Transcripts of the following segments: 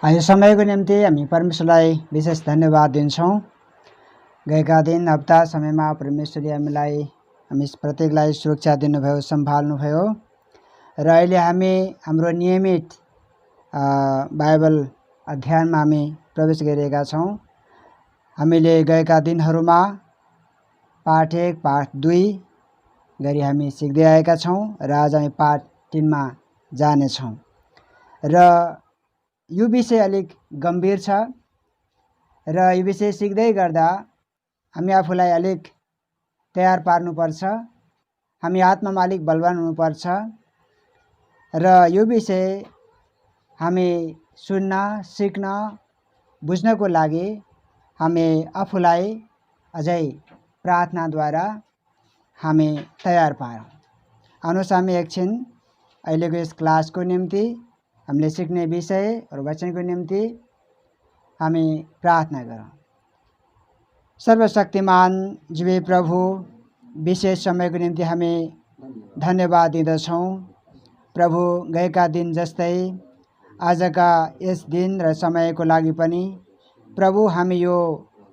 यो समयको निम्ति हामी परमेश्वरलाई विशेष धन्यवाद दिन्छौँ। गएका दिन हप्ता समयमा परमेश्वरले हामी प्रत्येकलाई सुरक्षा दिनुभयो, सम्हाल्नुभयो र अहिले हामी हाम्रो नियमित बाइबल अध्ययनमा हामी प्रवेश गरिरहेका छौँ। हामीले गएका दिनहरूमा पाठ 1, पाठ 2 गरी हामी सिक्दै आएका छौँ र आज हामी पाठ 3 मा जानेछौँ र यो विषय अलिक गम्भीर छ र यो विषय सिक्दै गर्दा हामी आफूलाई अलिक तयार पार्नुपर्छ। हामी आत्मामा अलिक बलवान हुनुपर्छ र यो विषय हामी सुन्न, सिक्न, बुझ्नको लागि हामी आफूलाई अझै प्रार्थनाद्वारा हामी तयार पारौँ। आउनुहोस् हामी एकछिन अहिलेको यस क्लासको निम्ति, हामीले सिक्ने विषय र वचनको निम्ति हामी प्रार्थना गरौँ। सर्वशक्तिमान जीवी प्रभु, विशेष समयको निम्ति हामी धन्यवाद दिँदछौँ। प्रभु, गएका दिन जस्तै आजका यस दिन र समयको लागि पनि प्रभु हामी यो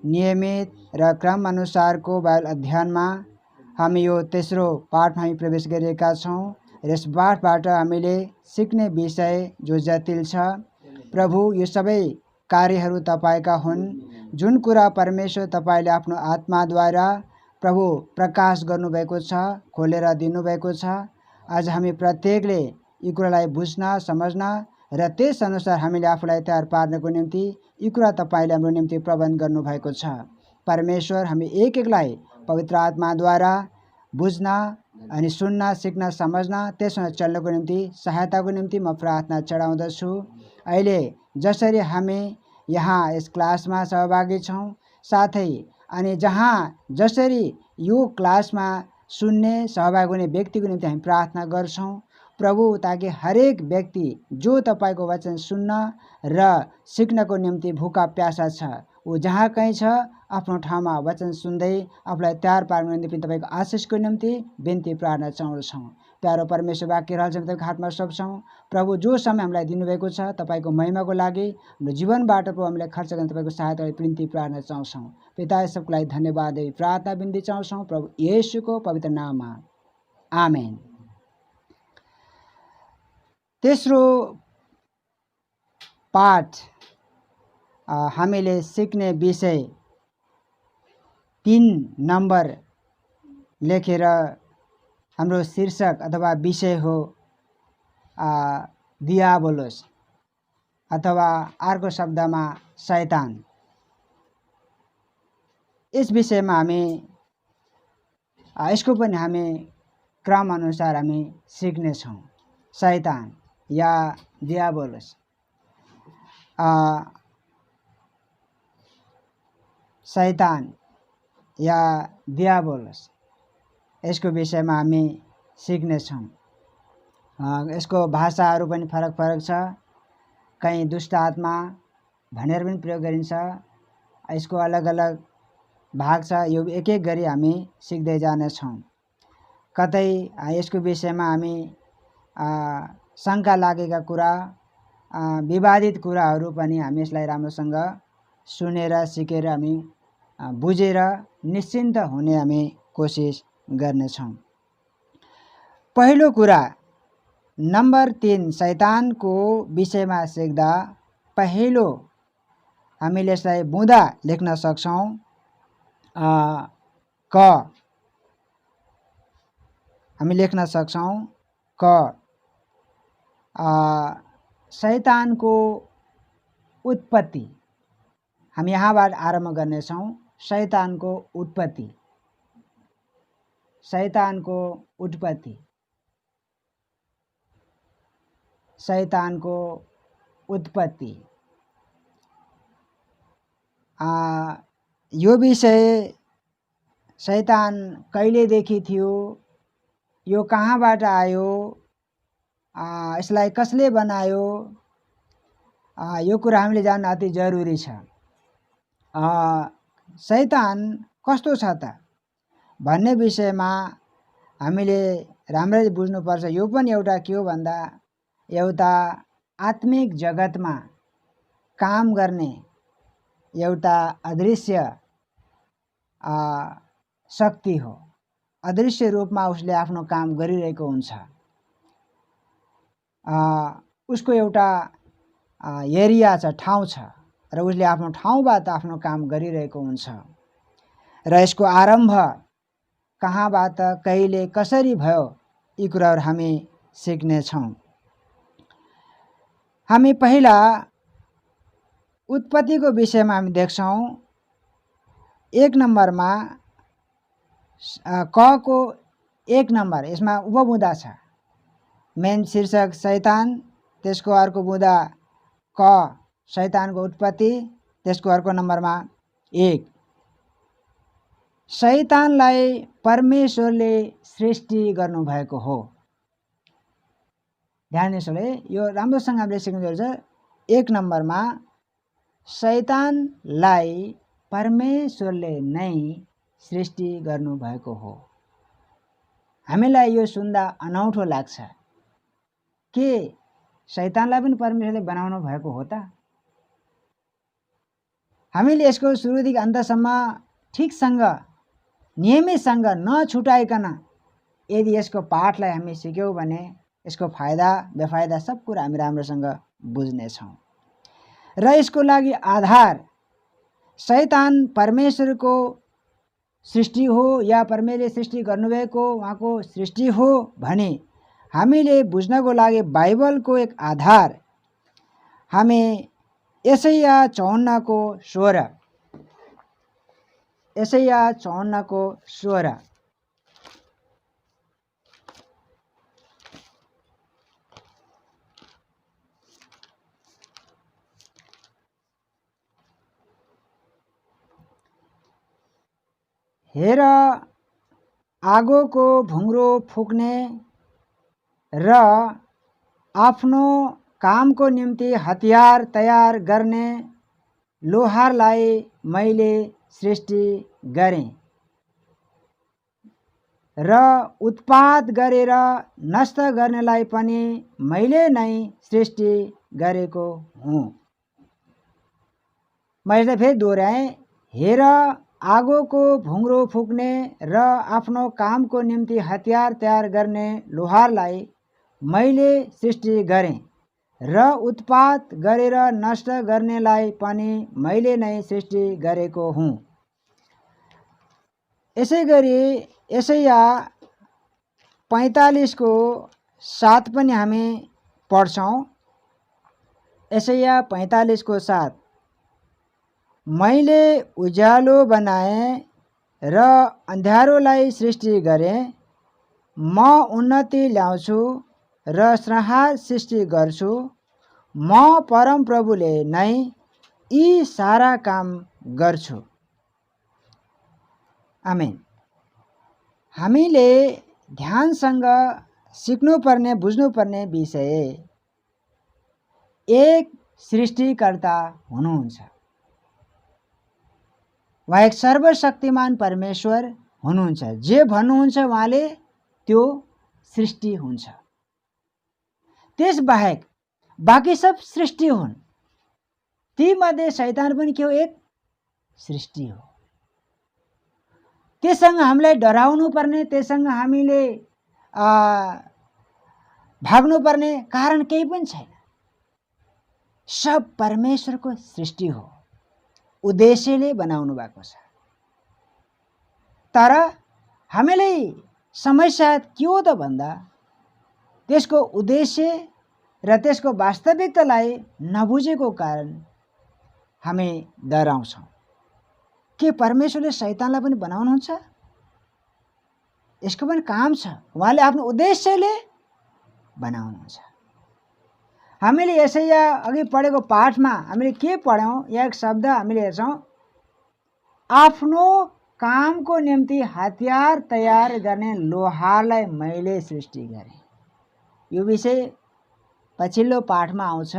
नियमित र क्रम अनुसारको बाइबल अध्ययनमा हामी यो तेस्रो पाठमा हामी प्रवेश गरिरहेका छौँ। यस पाठबाट हामीले सिक्ने विषय जो जटिल छ, प्रभु यो सबै कार्यहरू तपाईका हुन्। जुन कुरा परमेश्वर तपाईले आफ्नो आत्माद्वारा प्रभु प्रकाश गर्नुभएको छ, खोलेर दिनुभएको छ, आज हामी प्रत्येकले यी कुरालाई बुझ्न, समझ्न र त्यस अनुसार हामीले आफूलाई तयार पार्नको निम्ति यी कुरा तपाईले हाम्रो निम्ति प्रबन्ध गर्नुभएको छ। परमेश्वर, हामी एक एकलाई पवित्र आत्माद्वारा बुझ्न अनि सुन्न, सिक्न, समझ्न, त्यसमा चल्नको निम्ति सहायताको निम्ति म प्रार्थना चढाउँदछु। अहिले जसरी हामी यहाँ यस क्लासमा सहभागी छौँ, साथै अनि जहाँ जसरी यो क्लासमा सुन्ने, सहभागी हुने व्यक्तिको निम्ति हामी प्रार्थना गर्छौँ प्रभु, ताकि हरेक व्यक्ति जो तपाईको वचन सुन्न र सिक्नको निम्ति भुका प्यासा छ, ऊ जहाँ कहीँ छ आफ्नो ठाउँमा वचन सुन्दै आफूलाई तयार पार्नको निम्ति तपाईको आशिषको निम्ति बिन्ती प्रार्थना चाहन्छौँ। प्यारो परमेश्वर, वाक्य रहल चाहिँ तपाईको हातमा सौंप्छौँ। प्रभु, जो समय हामीलाई दिनुभएको छ तपाईको महिमाको लागि हाम्रो जीवनबाट प्रभु हामीलाई खर्च गर्न तपाईको सहायता बिन्ती प्रार्थना चाहन्छौँ। पिता, सबको लागि धन्यवाद दिई प्रार्थना बिन्ती चाहन्छौँ प्रभु येशूको पवित्र नाममा, आमेन। तेस्रो पाठ हामीले सिक्ने विषय 3 नम्बर लेखेर हाम्रो शीर्षक अथवा विषय हो दियाबोलोस अथवा अर्को शब्दमा शैतान। यस विषयमा हामी यसको पनि हामी क्रम अनुसार हामी सिक्नेछौँ। शैतान या दियाबोलोस। शैतान या दियाबोलोस, यसको विषयमा हामी सिक्नेछौँ। यसको भाषाहरू पनि फरक फरक छ। कहीँ दुष्ट आत्मा भनेर पनि प्रयोग गरिन्छ। यसको अलग अलग भाग छ। यो एक एक गरी हामी सिक्दै जानेछौँ। कतै यसको विषयमा हामी शङ्का लागेका कुरा, विवादित कुराहरू पनि हामी यसलाई राम्रोसँग सुनेर सिकेर हामी बुझेर निश्चिन्त हुने हामी कोसिस गर्नेछौँ। पहिलो कुरा, नम्बर 3 शैतानको विषयमा सिक्दा पहिलो हामीले यसलाई बुँदा लेख्न सक्छौँ। क हामी लेख्न सक्छौँ क। शैतानको उत्पत्ति हामी यहाँबाट आरम्भ गर्नेछौँ। शैतानको उत्पत्ति। शैतानको उत्पत्ति। शैतानको उत्पत्ति। यो विषय शैतान कहिलेदेखि थियो, यो कहाँबाट आयो, यसलाई कसले बनायो, यो कुरा हामीले जान्न अति जरुरी छ। शैतान कस्तो छ त भन्ने विषयमा हामीले राम्ररी बुझ्नुपर्छ। यो पनि एउटा के हो भन्दा एउटा आत्मिक जगतमा काम गर्ने एउटा अदृश्य शक्ति हो। अदृश्य रूपमा उसले आफ्नो काम गरिरहेको हुन्छ। उसको एउटा एरिया छ, ठाउँ छ र उसले आफ्नो ठाउँबाट आफ्नो काम गरिरहेको हुन्छ र यसको आरम्भ कहाँबाट, कहिले, कसरी भयो, यी कुराहरू हामी सिक्नेछौँ। हामी पहिला उत्पत्तिको विषयमा हामी देख्छौँ 1 नम्बरमा क को 1 नम्बर, यसमा उपबुँदा छ। मेन शीर्षक शैतान, त्यसको अर्को बुँदा क शैतानको उत्पत्ति, त्यसको अर्को नम्बरमा 1। शैतानलाई परमेश्वरले सृष्टि गर्नुभएको हो। ध्यान दिनुहोस् है, यो राम्रोसँग हामीले सिक्नु जरुरी छ। 1 नम्बरमा शैतानलाई परमेश्वरले नै सृष्टि गर्नुभएको हो। हामीलाई यो सुन्दा अनौठो लाग्छ के शैतानलाई पनि परमेश्वरले बनाउनु भएको हो त? हामीले यसको सुरुदेखि अन्तसम्म ठिकसँग नियमितसँग नछुटाइकन यदि यसको पाठलाई हामी सिक्यौँ भने यसको फाइदा बेफाइदा सब कुरा हामी राम्रोसँग बुझ्नेछौँ। र यसको लागि आधार शैतान परमेश्वरको सृष्टि हो या परमेश्वरले सृष्टि गर्नुभएको उहाँको सृष्टि हो भने हामीले बुझ्नको लागि बाइबलको एक आधार हामी यसैया 54 को 16, यसैया 54 को 16। हेर, आगोको भुङ्रो फुक्ने र आफ्नो कामको निम्ति हतियार तयार गर्ने लोहारलाई मैले सृष्टि गरेँ र उत्पात गरेर नष्ट गर्नेलाई पनि मैले नै सृष्टि गरेको हुँ। मैले फेरि दोहोऱ्याएँ, हेर, आगोको भुङ्रो फुक्ने र आफ्नो कामको निम्ति हतियार तयार गर्ने लोहारलाई मैले सृष्टि गरेँ र उत्पात गरेर नष्ट गर्नेलाई पनि मैले नै सृष्टि गरेको हुँ। यसै गरी यसैया 45 को 7 पनि हामी पढ्छौँ। यसैया 45 को 7, मैले उज्यालो बनाएँ र अँध्यारोलाई सृष्टि गरेँ, म उन्नति ल्याउँछु र संहार सृष्टि गर्छु, म परमप्रभुले नै यी सारा काम गर्छु। आमेन। हामीले ध्यानसँग सिक्नुपर्ने बुझ्नुपर्ने विषय एक सृष्टिकर्ता हुनुहुन्छ। उहाँ एक सर्वशक्तिमान परमेश्वर हुनुहुन्छ। जे भन्नुहुन्छ उहाँले त्यो सृष्टि हुन्छ। त्यसबाहेक बाँकी सब सृष्टि हुन्। तीमध्ये शैतान पनि के हो? एक सृष्टि हो। त्यससँग हामीलाई डराउनु पर्ने, त्यससँग हामीले भाग्नु पर्ने कारण केही पनि छैन। सब परमेश्वरको सृष्टि हो, उद्देश्यले बनाउनु भएको छ। तर हामीलाई समस्या के हो त भन्दा त्यसको उद्देश्य र त्यसको वास्तविकतालाई नबुझेको कारण हामी डराउँछौँ। के परमेश्वरले शैतानलाई पनि बनाउनुहुन्छ? यसको पनि काम छ। उहाँले आफ्नो उद्देश्यले बनाउनुहुन्छ। हामीले यसैया अघि पढेको पाठमा हामीले के पढ्यौँ? यहाँ एक शब्द हामीले हेर्छौँ, आफ्नो कामको निम्ति हतियार तयार गर्ने लोहारलाई मैले सृष्टि गरेँ। यो विषय पछिल्लो पाठमा आउँछ।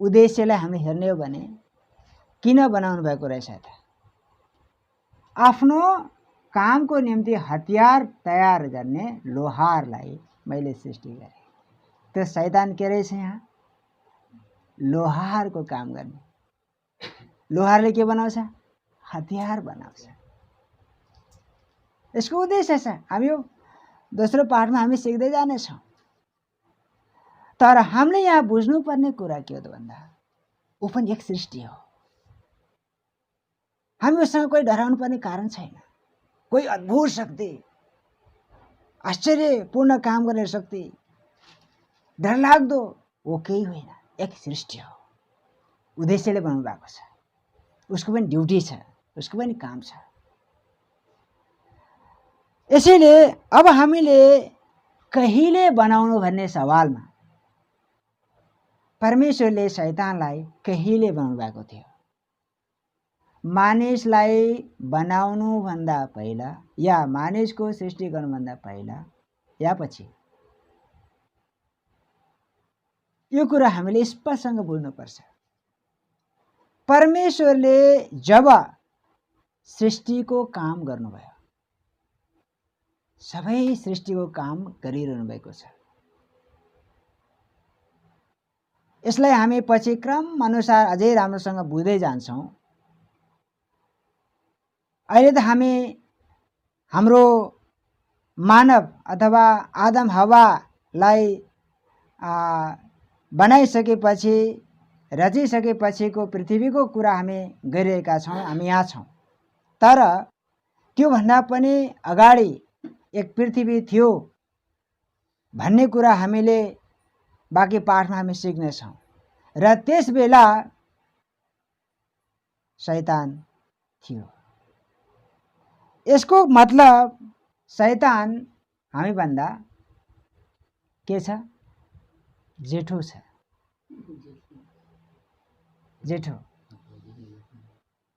उद्देश्यलाई हामीले हेर्ने हो भने किन बनाउनु भएको रहेछ त? आफ्नो कामको निम्ति हतियार तयार गर्ने लोहारलाई मैले सृष्टि गरेँ। त्यो शैतान के रहेछ? यहाँ लोहारको काम गर्ने। लोहारले के बनाउँछ? हतियार बनाउँछ। यसको उद्देश्य छ। हामी यो दोस्रो पाठमा हामी सिक्दै जानेछौँ। तर हामीले यहाँ बुझ्नुपर्ने कुरा के हो त भन्दा, ऊ पनि एक सृष्टि हो। हामी उसँग कोही डराउनु पर्ने कारण छैन। कोही अद्भुत शक्ति, आश्चर्यपूर्ण काम गर्ने शक्ति, डरलाग्दो वो केही होइन। एक सृष्टि हो, उद्देश्यले बनाउनु भएको छ। उसको पनि ड्युटी छ, उसको पनि काम छ। यसैले अब हामीले कहिले बनाउनु भन्ने सवालमा परमेश्वरले शैतानलाई कहिले बनाउनु भएको थियो? मानिसलाई बनाउनु भन्दा पहिला, या मानिसको सृष्टि गर्नुभन्दा पहिला या पछि? यो कुरा हामीले स्पष्टसँग बुझ्नुपर्छ। परमेश्वरले जब सृष्टिको काम गर्नुभयो, सबै सृष्टिको काम गरिरहनु भएको छ। यसलाई हामी पछि क्रम अनुसार अझै राम्रोसँग बुझ्दै जान्छौँ। अहिले त हामी हाम्रो मानव अथवा आदम हव्वालाई बनाइसकेपछि, रचिसकेपछिको पृथ्वीको कुरा हामी गरिरहेका छौँ। हामी यहाँ छौँ। तर त्योभन्दा पनि अगाडि एक पृथ्वी थियो भन्ने कुरा हामीले बाँकी पाठमा हामी सिक्नेछौँ। र त्यस बेला शैतान थियो। यसको मतलब शैतान हामीभन्दा के छ? जेठो छ। जेठो।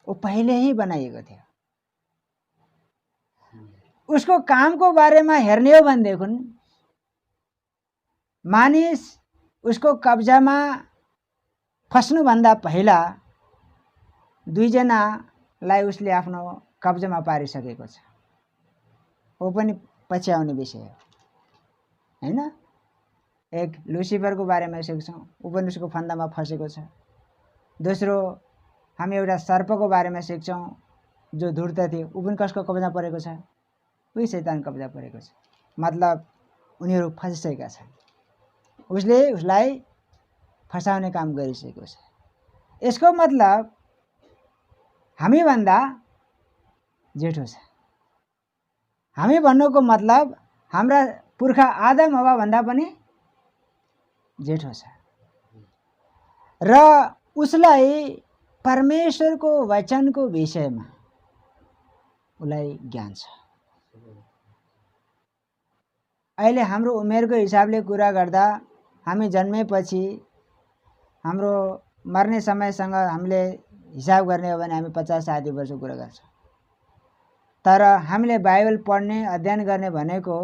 वो पहिले ही बनाइएको थियो। उसको कामको बारेमा हेर्ने हो भनेदेखि मानिस उसको कब्जामा फस्नुभन्दा पहिला दुईजनालाई उसले आफ्नो कब्जामा पारिसकेको छ। वो पनि पछि आउने विषय हो, हैन? एक लुसिफरको बारेमा सिक्छौँ, ऊ पनि उसको फन्दामा फसेको छ। दोस्रो हामी एउटा सर्पको बारेमा सिक्छौँ जो धूर्त थियो, ऊ पनि कसको कब्जामा परेको छ? उही शैतान कब्जा परेको छ। मतलब उनीहरू फसिसकेका छन्। उसले उसलाई फसाउने काम गरिसकेको छ। यसको मतलब हामीभन्दा जेठो छ। हामी भन्नुको मतलब हाम्रा पुर्खा आदम हव्वा भन्दा पनि जेठो छ। र उसलाई परमेश्वरको वचनको विषयमा उसलाई ज्ञान छ। अहिले हाम्रो उमेरको हिसाबले कुरा गर्दा हामी जन्मेपछि हाम्रो मर्ने समयसँग हामीले हिसाब गर्ने हो भने हामी 50-60 वर्षको कुरा गर्छौँ। तर हामीले बाइबल पढ्ने अध्ययन गर्ने भनेको,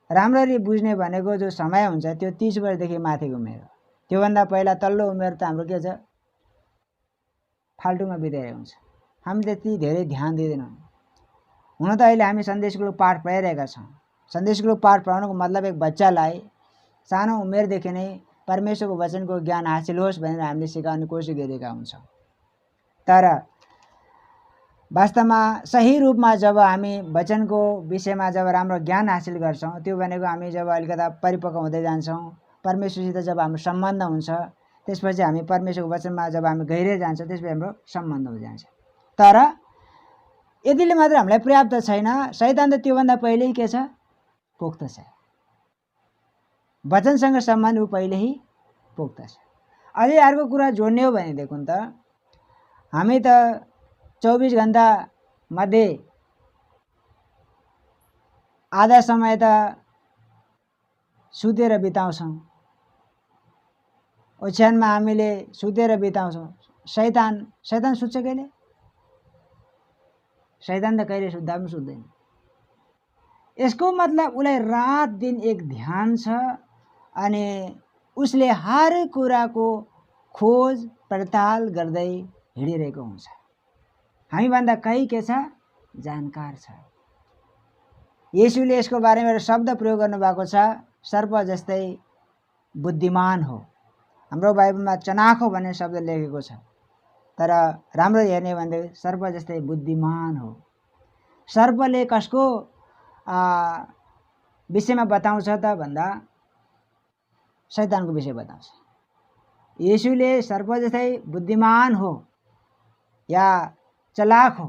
राम्ररी बुझ्ने भनेको जो समय हुन्छ त्यो 30 वर्षदेखि माथिको उमेर हो। त्योभन्दा पहिला तल्लो उमेर त हाम्रो के छ? फाल्टुमा बिताइरहेको हुन्छ। हामी त्यति धेरै ध्यान दिँदैनौँ। हुन त अहिले हामी सन्डे स्कुलको पाठ पढाइरहेका छौँ। सन्डे स्कुलको पाठ पढाउनुको मतलब एक बच्चालाई सानो उमेरदेखि नै परमेश्वरको वचनको ज्ञान हासिल होस् भनेर हामीले सिकाउने कोसिस गरिरहेका हुन्छौँ। तर वास्तवमा सही रूपमा जब हामी वचनको विषयमा जब राम्रो ज्ञान हासिल गर्छौँ, त्यो भनेको हामी जब अलिकता परिपक्व हुँदै जान्छौँ, परमेश्वरसित जब हाम्रो सम्बन्ध हुन्छ, त्यसपछि हामी परमेश्वरको वचनमा जब हामी गहिरै जान्छौँ, त्यसपछि हाम्रो सम्बन्ध हुँदै जान्छ। तर यतिले मात्र हामीलाई पर्याप्त छैन। शैतान त त्योभन्दा पहिल्यै के छ? पोख्त छ। वचनसँग सम्बन्ध ऊ पहिल्यै पोख्त छ। अझै अर्को कुरा जोड्ने हो भनेदेखि त हामी त 24 घण्टा मध्ये आधा समय त सुतेर बिताउँछौँ। ओछ्यानमा हामीले सुतेर बिताउँछौँ। शैतान सुत्छ कहिले? शैतान त कहिले सुत्दा पनि सुत्दैन। यसको मतलब उसलाई रात दिन एक ध्यान छ अनि उसले हर कुराको खोज पडताल गर्दै हिँडिरहेको हुन्छ। हामीभन्दा कहीँ के छ? जानकार छ। येशूले यसको बारेमा एउटा शब्द प्रयोग गर्नुभएको छ, सर्प जस्तै बुद्धिमान हो। हाम्रो बाइबलमा चनाखो भन्ने शब्द लेखेको छ, तर राम्रो हेर्ने भने सर्प जस्तै बुद्धिमान हो। सर्पले कसको विषयमा बताउँछ त भन्दा शैतानको विषय बताउँछ। येशूले सर्प जस्तै बुद्धिमान हो या चलाक हो।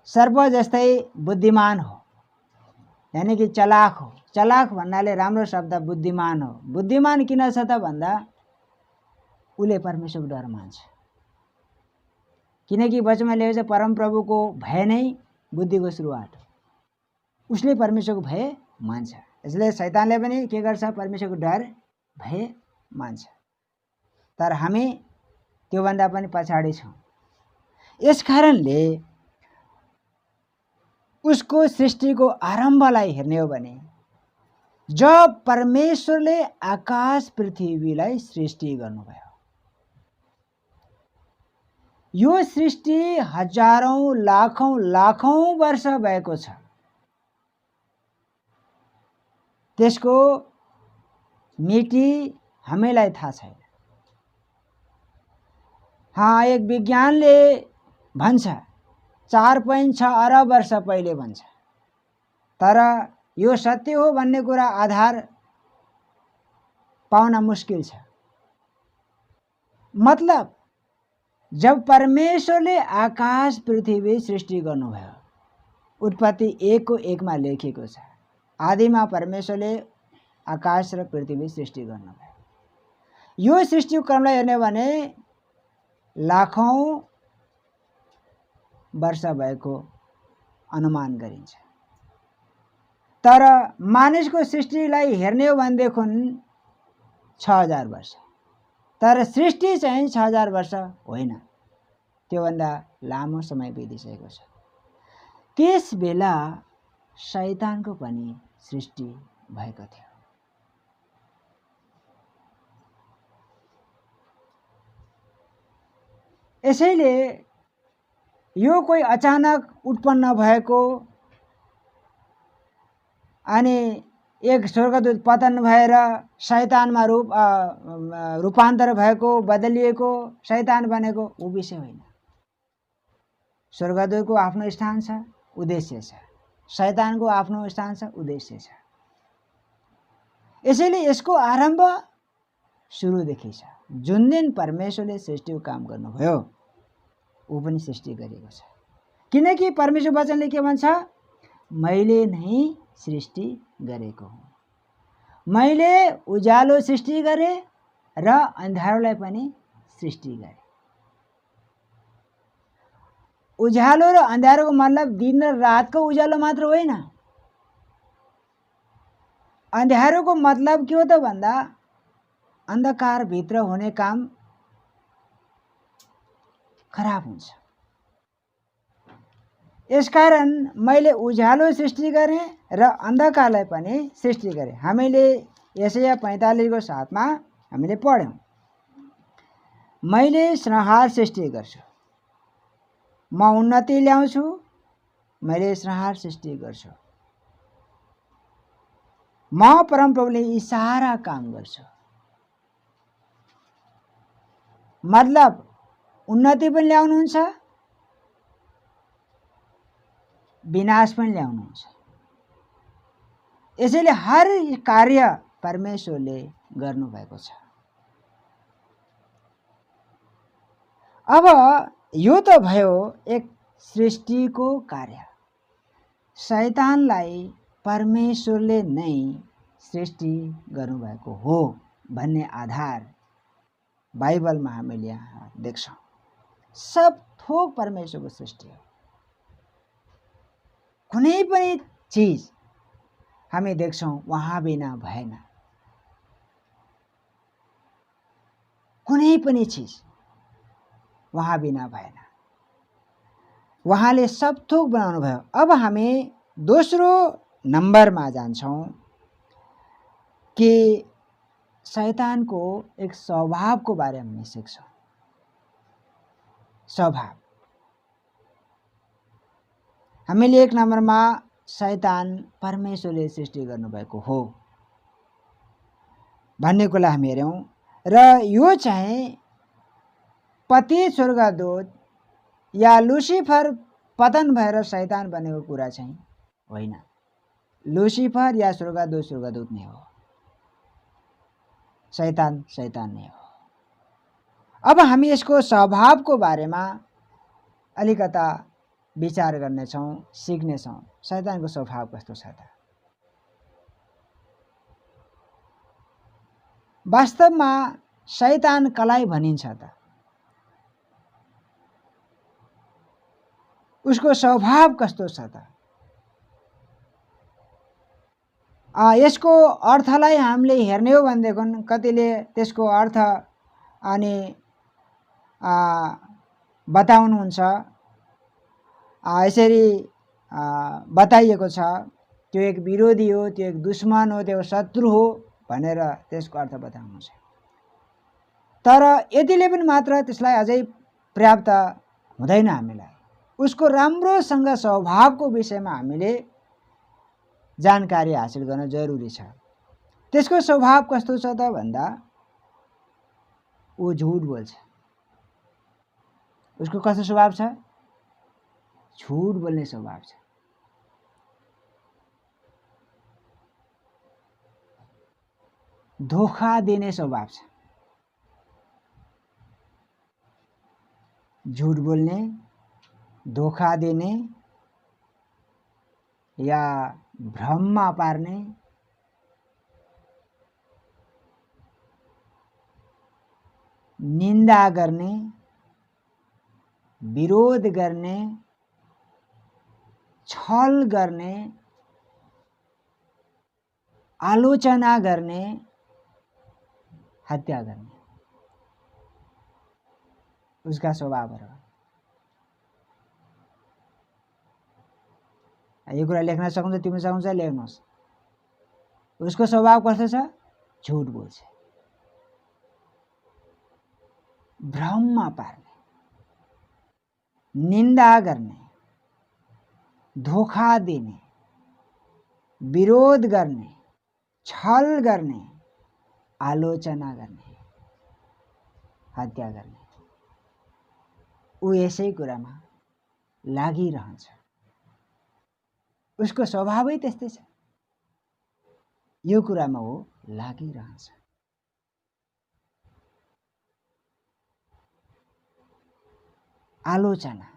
सर्प जस्तै बुद्धिमान हो यानी कि चलाक हो। चलाक भन्नाले राम्रो शब्द बुद्धिमान हो। बुद्धिमान किन छ त भन्दा उसले परमेश्वरको डर मान्छ। किनकि वचनमा लेखेको छ परमप्रभुको भय नै बुद्धिको सुरुवात हो। उसले परमेश्वरको भय मान्छ। यसले शैतानले पनि के गर्छ? परमेश्वरको डर भय मान्छ। तर हामी त्योभन्दा पनि पछाडि छौँ। यस कारणले उसको सृष्टिको आरम्भलाई हेर्ने हो भने जब परमेश्वरले आकाश पृथ्वीलाई सृष्टि गर्नुभयो, यो सृष्टि हजारौं लाखौं वर्ष भएको छ। त्यसको मिति हामीलाई थाहा छैन। एक विज्ञानले भन्छ 4.6 अरब वर्ष पहिले भन्छ, तर यो सत्य हो भन्ने कुरा आधार पाउन मुस्किल छ। मतलब जब परमेश्वरले आकाश पृथ्वी सृष्टि गर्नुभयो, उत्पत्ति 1:1 मा लेखिएको छ, आदिमा परमेश्वरले आकाश र पृथ्वी सृष्टि गर्नुभयो। यो सृष्टिको क्रमलाई हेर्ने भने लाखौं वर्ष भएको अनुमान गरिन्छ। तर मानिसको सृष्टिलाई हेर्ने हो भनेदेखि 6000 वर्ष, तर सृष्टि चाहिँ 6000 वर्ष होइन, त्योभन्दा लामो समय बितिसकेको छ। त्यस बेला शैतानको पनि सृष्टि भएको थियो। यसैले यो कोही अचानक उत्पन्न भएको अनि एक स्वर्गदूत पतन भएर शैतानमा रूपान्तर भएको, बदलिएको, शैतान बनेको ऊ विषय होइन। स्वर्गदूतको आफ्नो स्थान छ, उद्देश्य छ। शैतानको आफ्नो स्थान छ, उद्देश्य छ। यसैले यसको आरम्भ सुरुदेखि छ। जुन दिन परमेश्वरले सृष्टिको काम गर्नुभयो ऊ पनि सृष्टि गरेको छ। किनकि परमेश्वर वचनले के भन्छ? मैले नै सृष्टि गरेको हुँ। मैले उज्यालो सृष्टि गरेँ र अन्धारोलाई पनि सृष्टि गरेँ। उज्यालो र अन्धारोको मतलब दिन र रातको उज्यालो मात्र होइन। अन्धारोको मतलब के हो त भन्दा अन्धकार भित्र हुने काम खराब हुन्छ। यसकारण मैले उज्यालो सृष्टि गरेँ र अन्धकारलाई पनि सृष्टि गरेँ। हामीले यशाया 45 को 7 मा हामीले पढ्यौँ, मैले संहार सृष्टि गर्छु, म उन्नति ल्याउँछु, मैले संहार सृष्टि गर्छु, म परमप्रभुले यी सारा काम गर्छु। मतलब उन्नति पनि ल्याउनुहुन्छ, विनाश पनि ल्याउनुहुन्छ। यसैले हर कार्य परमेश्वरले गर्नुभएको छ। अब यो त भयो एक सृष्टिको कार्य। शैतानलाई परमेश्वरले नै सृष्टि गर्नुभएको हो भन्ने आधार बाइबलमा हामीले यहाँ देख्छौँ। सब थोक परमेश्वरको सृष्टि हो। कुनै पनि चीज हामी देख्छौँ उहाँ बिना भएन। कुनै पनि चीज उहाँ बिना भएन। उहाँले सब थोक बनाउनु भयो। अब हामी दोस्रो नम्बरमा जान्छौँ कि शैतानको एक स्वभावको बारेमा हामी सिक्छौँ। स्वभाव हामीले 1 नम्बरमा शैतान परमेश्वरले सृष्टि गर्नुभएको हो भन्ने कुरा हामी हेर्यौं। र यो चाहिँ पतित स्वर्गदूत या लुसिफर पतन भएर शैतान बनेको कुरा चाहिँ होइन। लुसिफर या स्वर्गदूत नै हो, शैतान नै हो। अब हामी यसको स्वभावको बारेमा अलिकता विचार गर्नेछौँ, सिक्नेछौँ। शैतानको स्वभाव कस्तो छ त? वास्तवमा शैतान कसलाई भनिन्छ त? उसको स्वभाव कस्तो छ त? यसको अर्थलाई हामीले हेर्ने हो भनेदेखि कतिले त्यसको अर्थ अनि बताउनुहुन्छ। यसरी बताइएको छ, त्यो एक विरोधी हो, त्यो एक दुश्मन हो, त्यो शत्रु हो भनेर त्यसको अर्थ बताउनुहुन्छ। तर यतिले पनि मात्र त्यसलाई अझै पर्याप्त हुँदैन। हामीलाई उसको राम्रोसँग स्वभावको विषयमा हामीले जानकारी हासिल गर्न जरुरी छ। त्यसको स्वभाव कस्तो छ त भन्दा ऊ झुट बोल्छ। उसको कस्तो स्वभाव छ? झुट बोल्ने स्वभाव छ। धोखा दिने स्वभाव छ। झुट बोल्ने, धोखा दिने या भ्रममा पार्ने, निन्दा गर्ने, विरोध गर्ने, छल गर्ने, आलोचना गर्ने, हत्या गर्ने, उसका स्वभावहरू। यो कुरा लेख्न सक्नुहुन्छ, तिमी सक्नुहुन्छ, लेख्नुहोस्। उसको स्वभाव कस्तो छ? झुट बोल्छ, भ्रममा पार्ने, निन्दा गर्ने, धोखा दिने, विरोध गर्ने, छल गर्ने, आलोचना गर्ने, हत्या गर्ने। ऊ यसै कुरामा लागिरहन्छ। उसको स्वभावै त्यस्तै छ। यो कुरामा ऊ लागिरहन्छ। आलोचना,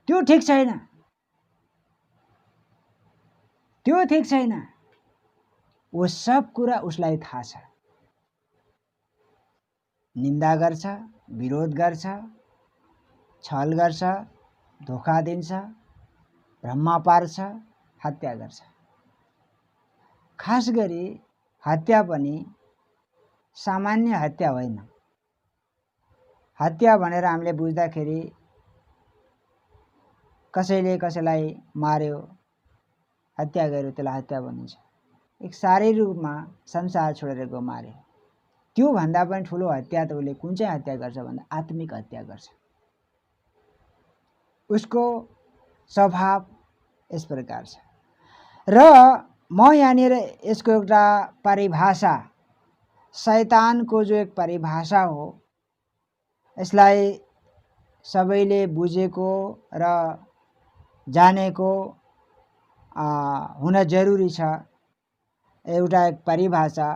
त्यो ठिक छैन, त्यो ठिक छैन, वो सब कुरा उसलाई थाहा छ। निन्दा गर्छ, विरोध गर्छ, छल गर्छ, धोखा दिन्छ, भ्रममा पार्छ, हत्या गर्छ। खास गरी हत्या पनि सामान्य हत्या होइन। हत्या भनेर हामीले बुझ्दाखेरि कसैले कसैलाई मार्यो, हत्या गर्यो, त्यसलाई हत्या भनिन्छ। एक शारीरिक रूपमा संसार छोडेर गयो, मार्यो। त्यो भन्दा पनि ठुलो हत्या त उसले कुन चाहिँ हत्या गर्छ भन्दा आत्मिक हत्या गर्छ। उसको स्वभाव यस प्रकार छ। र म यहाँनिर यसको एउटा परिभाषा, शैतानको जो एक परिभाषा हो, यसलाई सबैले बुझेको र जानेको हुन जरुरी छ। एउटा एक परिभाषा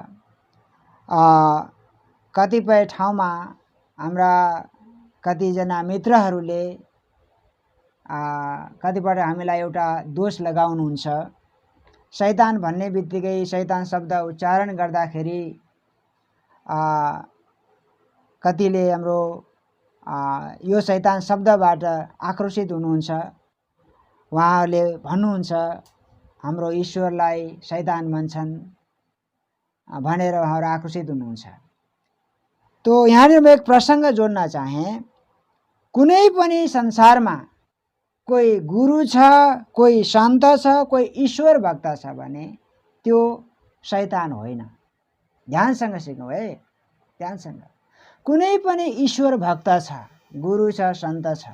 कतिपय ठाउँमा हाम्रा कतिजना मित्रहरूले कतिपल्ट हामीलाई एउटा दोष लगाउनुहुन्छ। शैतान भन्ने बित्तिकै, शैतान शब्द उच्चारण गर्दाखेरि कतिले हाम्रो यो शैतान शब्दबाट आक्रोशित हुनुहुन्छ। उहाँहरूले भन्नुहुन्छ हाम्रो ईश्वरलाई शैतान भन्छन् भनेर उहाँहरू आक्रोशित हुनुहुन्छ। तो यहाँनिर म एक प्रसङ्ग जोड्न चाहेँ। कुनै पनि संसारमा कोही गुरु छ, कोही सन्त छ, कोही ईश्वर भक्त छ भने त्यो शैतान होइन। ध्यानसँग सिक्नु है, ध्यानसँग। कुनै पनि ईश्वर भक्त छ, गुरु छ, सन्त छ,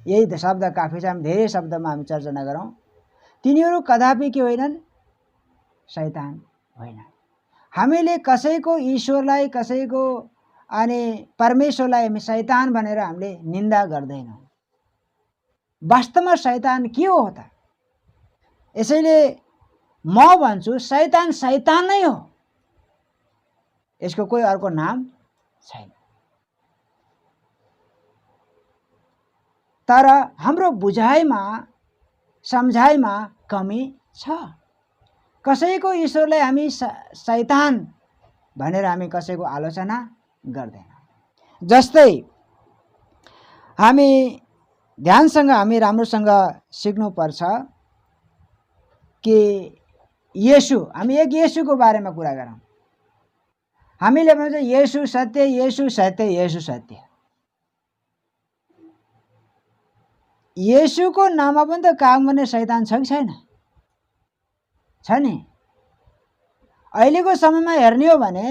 यही शब्द काफी छ। हामी धेरै शब्दमा हामी चर्चा नगरौँ। तिनीहरू कदापि के होइनन्? शैतान होइन। हामीले कसैको ईश्वरलाई, कसैको अनि परमेश्वरलाई हामी शैतान भनेर हामीले निन्दा गर्दैनौँ। वास्तवमा शैतान के हो त? यसैले म भन्छु शैतान शैतान नै हो, यसको कोही अर्को नाम छैन। तर हाम्रो बुझाइमा, सम्झाइमा कमी छ। कसैको ईश्वरलाई हामी शैतान भनेर हामी कसैको आलोचना गर्दैनौँ। जस्तै हामी ध्यानसँग, हामी राम्रोसँग सिक्नुपर्छ कि येशू, हामी एक येशूको बारेमा कुरा गरौँ। हामीले भन्छ येशू सत्य, येशू सत्य, येशू सत्य। येशूको नाममा पनि त काम गर्ने शैतान छ कि छैन? छ नि। अहिलेको समयमा हेर्ने हो भने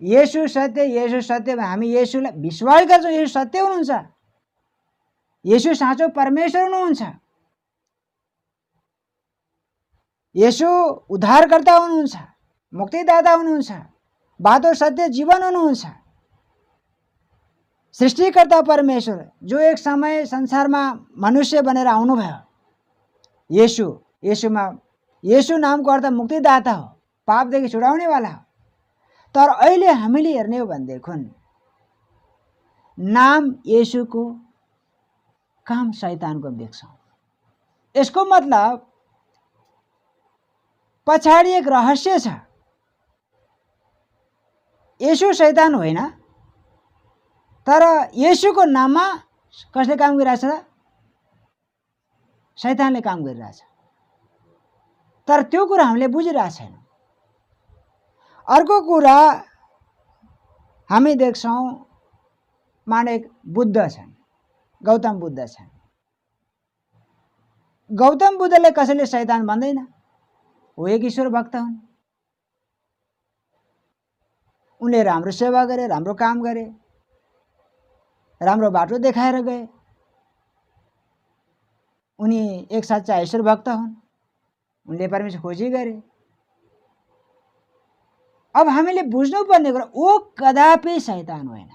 येशू सत्य, येशू सत्य, हामी येशूलाई विश्वास गर्छौँ। येशू सत्य हुनुहुन्छ, येशू साँचो परमेश्वर हुनुहुन्छ, येशू उद्धारकर्ता हुनुहुन्छ, मुक्तिदाता हुनुहुन्छ, बाटो सत्य जीवन हुनुहुन्छ, सृष्टिकर्ता परमेश्वर जो एक समय संसारमा मनुष्य बनेर आउनुभयो। येशू नामको अर्थ मुक्तिदाता हो, पापदेखि छुडाउनेवाला हो। तर अहिले हामीले हेर्ने हो भनेदेखि नाम येशूको, काम शैतानको देख्छौँ। यसको मतलब पछाडि एक रहस्य छ। येशू शैतान होइन, तर येशूको नाममा कसले काम गरिरहेछ र? शैतानले काम गरिरहेछ। तर त्यो कुरा हामीले बुझिरहेको छैनौँ। अर्को कुरा हामी देख्छौँ, माने बुद्ध छन्, गौतम बुद्ध छन्। गौतम बुद्धले कसैले शैतान भन्दैन। वो एक ईश्वर भक्त हुन्। उनले राम्रो सेवा गरे, राम्रो काम गरे, राम्रो बाटो देखाएर गए। उनी एक सच्चा ईश्वर भक्त हुन्। उनले परमेश्वर खोजी गरे। अब हामीले बुझ्नुपर्ने कुरा, वो कदापि शैतान होइन।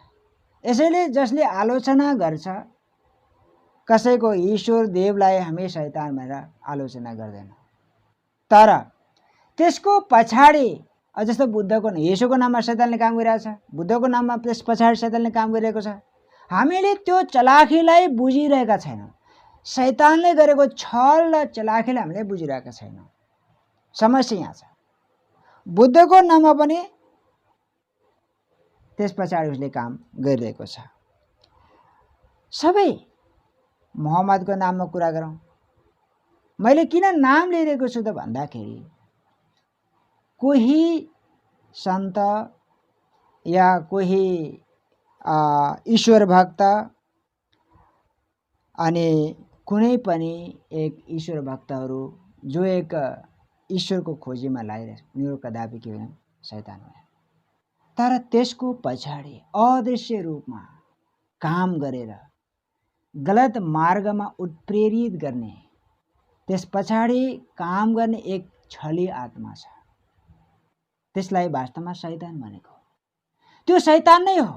यसैले जसले आलोचना गर्छ कसैको ईश्वर देवलाई, हामी शैतान भनेर आलोचना गर्दैन। तर त्यसको पछाडि, जस्तो बुद्धको, येशूको नाममा शैतानले काम गरिरहेछ, बुद्धको नाममा त्यस पछाडि शैतानले काम गरिरहेको छ। हामीले त्यो चलाखीलाई बुझिरहेका छैनौँ। शैतानले गरेको छल र चलाखीलाई हामीले बुझिरहेका छैनौँ। समस्या यहाँ छ। बुद्धको नाममा पनि त्यस पछाडि उसले काम गरिरहेको छ। सबै मोहम्मदको नाममा कुरा गरौँ। मैले किन नाम लिइरहेको छु त भन्दाखेरि कोही सन्त या कोही ईश्वर भक्त अनि कुनै पनि एक ईश्वर भक्तहरू जो एक ईश्वरको खोजीमा लागिरहेछ, उनीहरू कदापि के होइन? शैतान होइन। तर त्यसको पछाडि अदृश्य रूपमा काम गरेर गलत मार्गमा उत्प्रेरित गर्ने, त्यस पछाडि काम गर्ने एक छली आत्मा छ। त्यसलाई वास्तवमा शैतान भनेको। त्यो शैतान नै हो।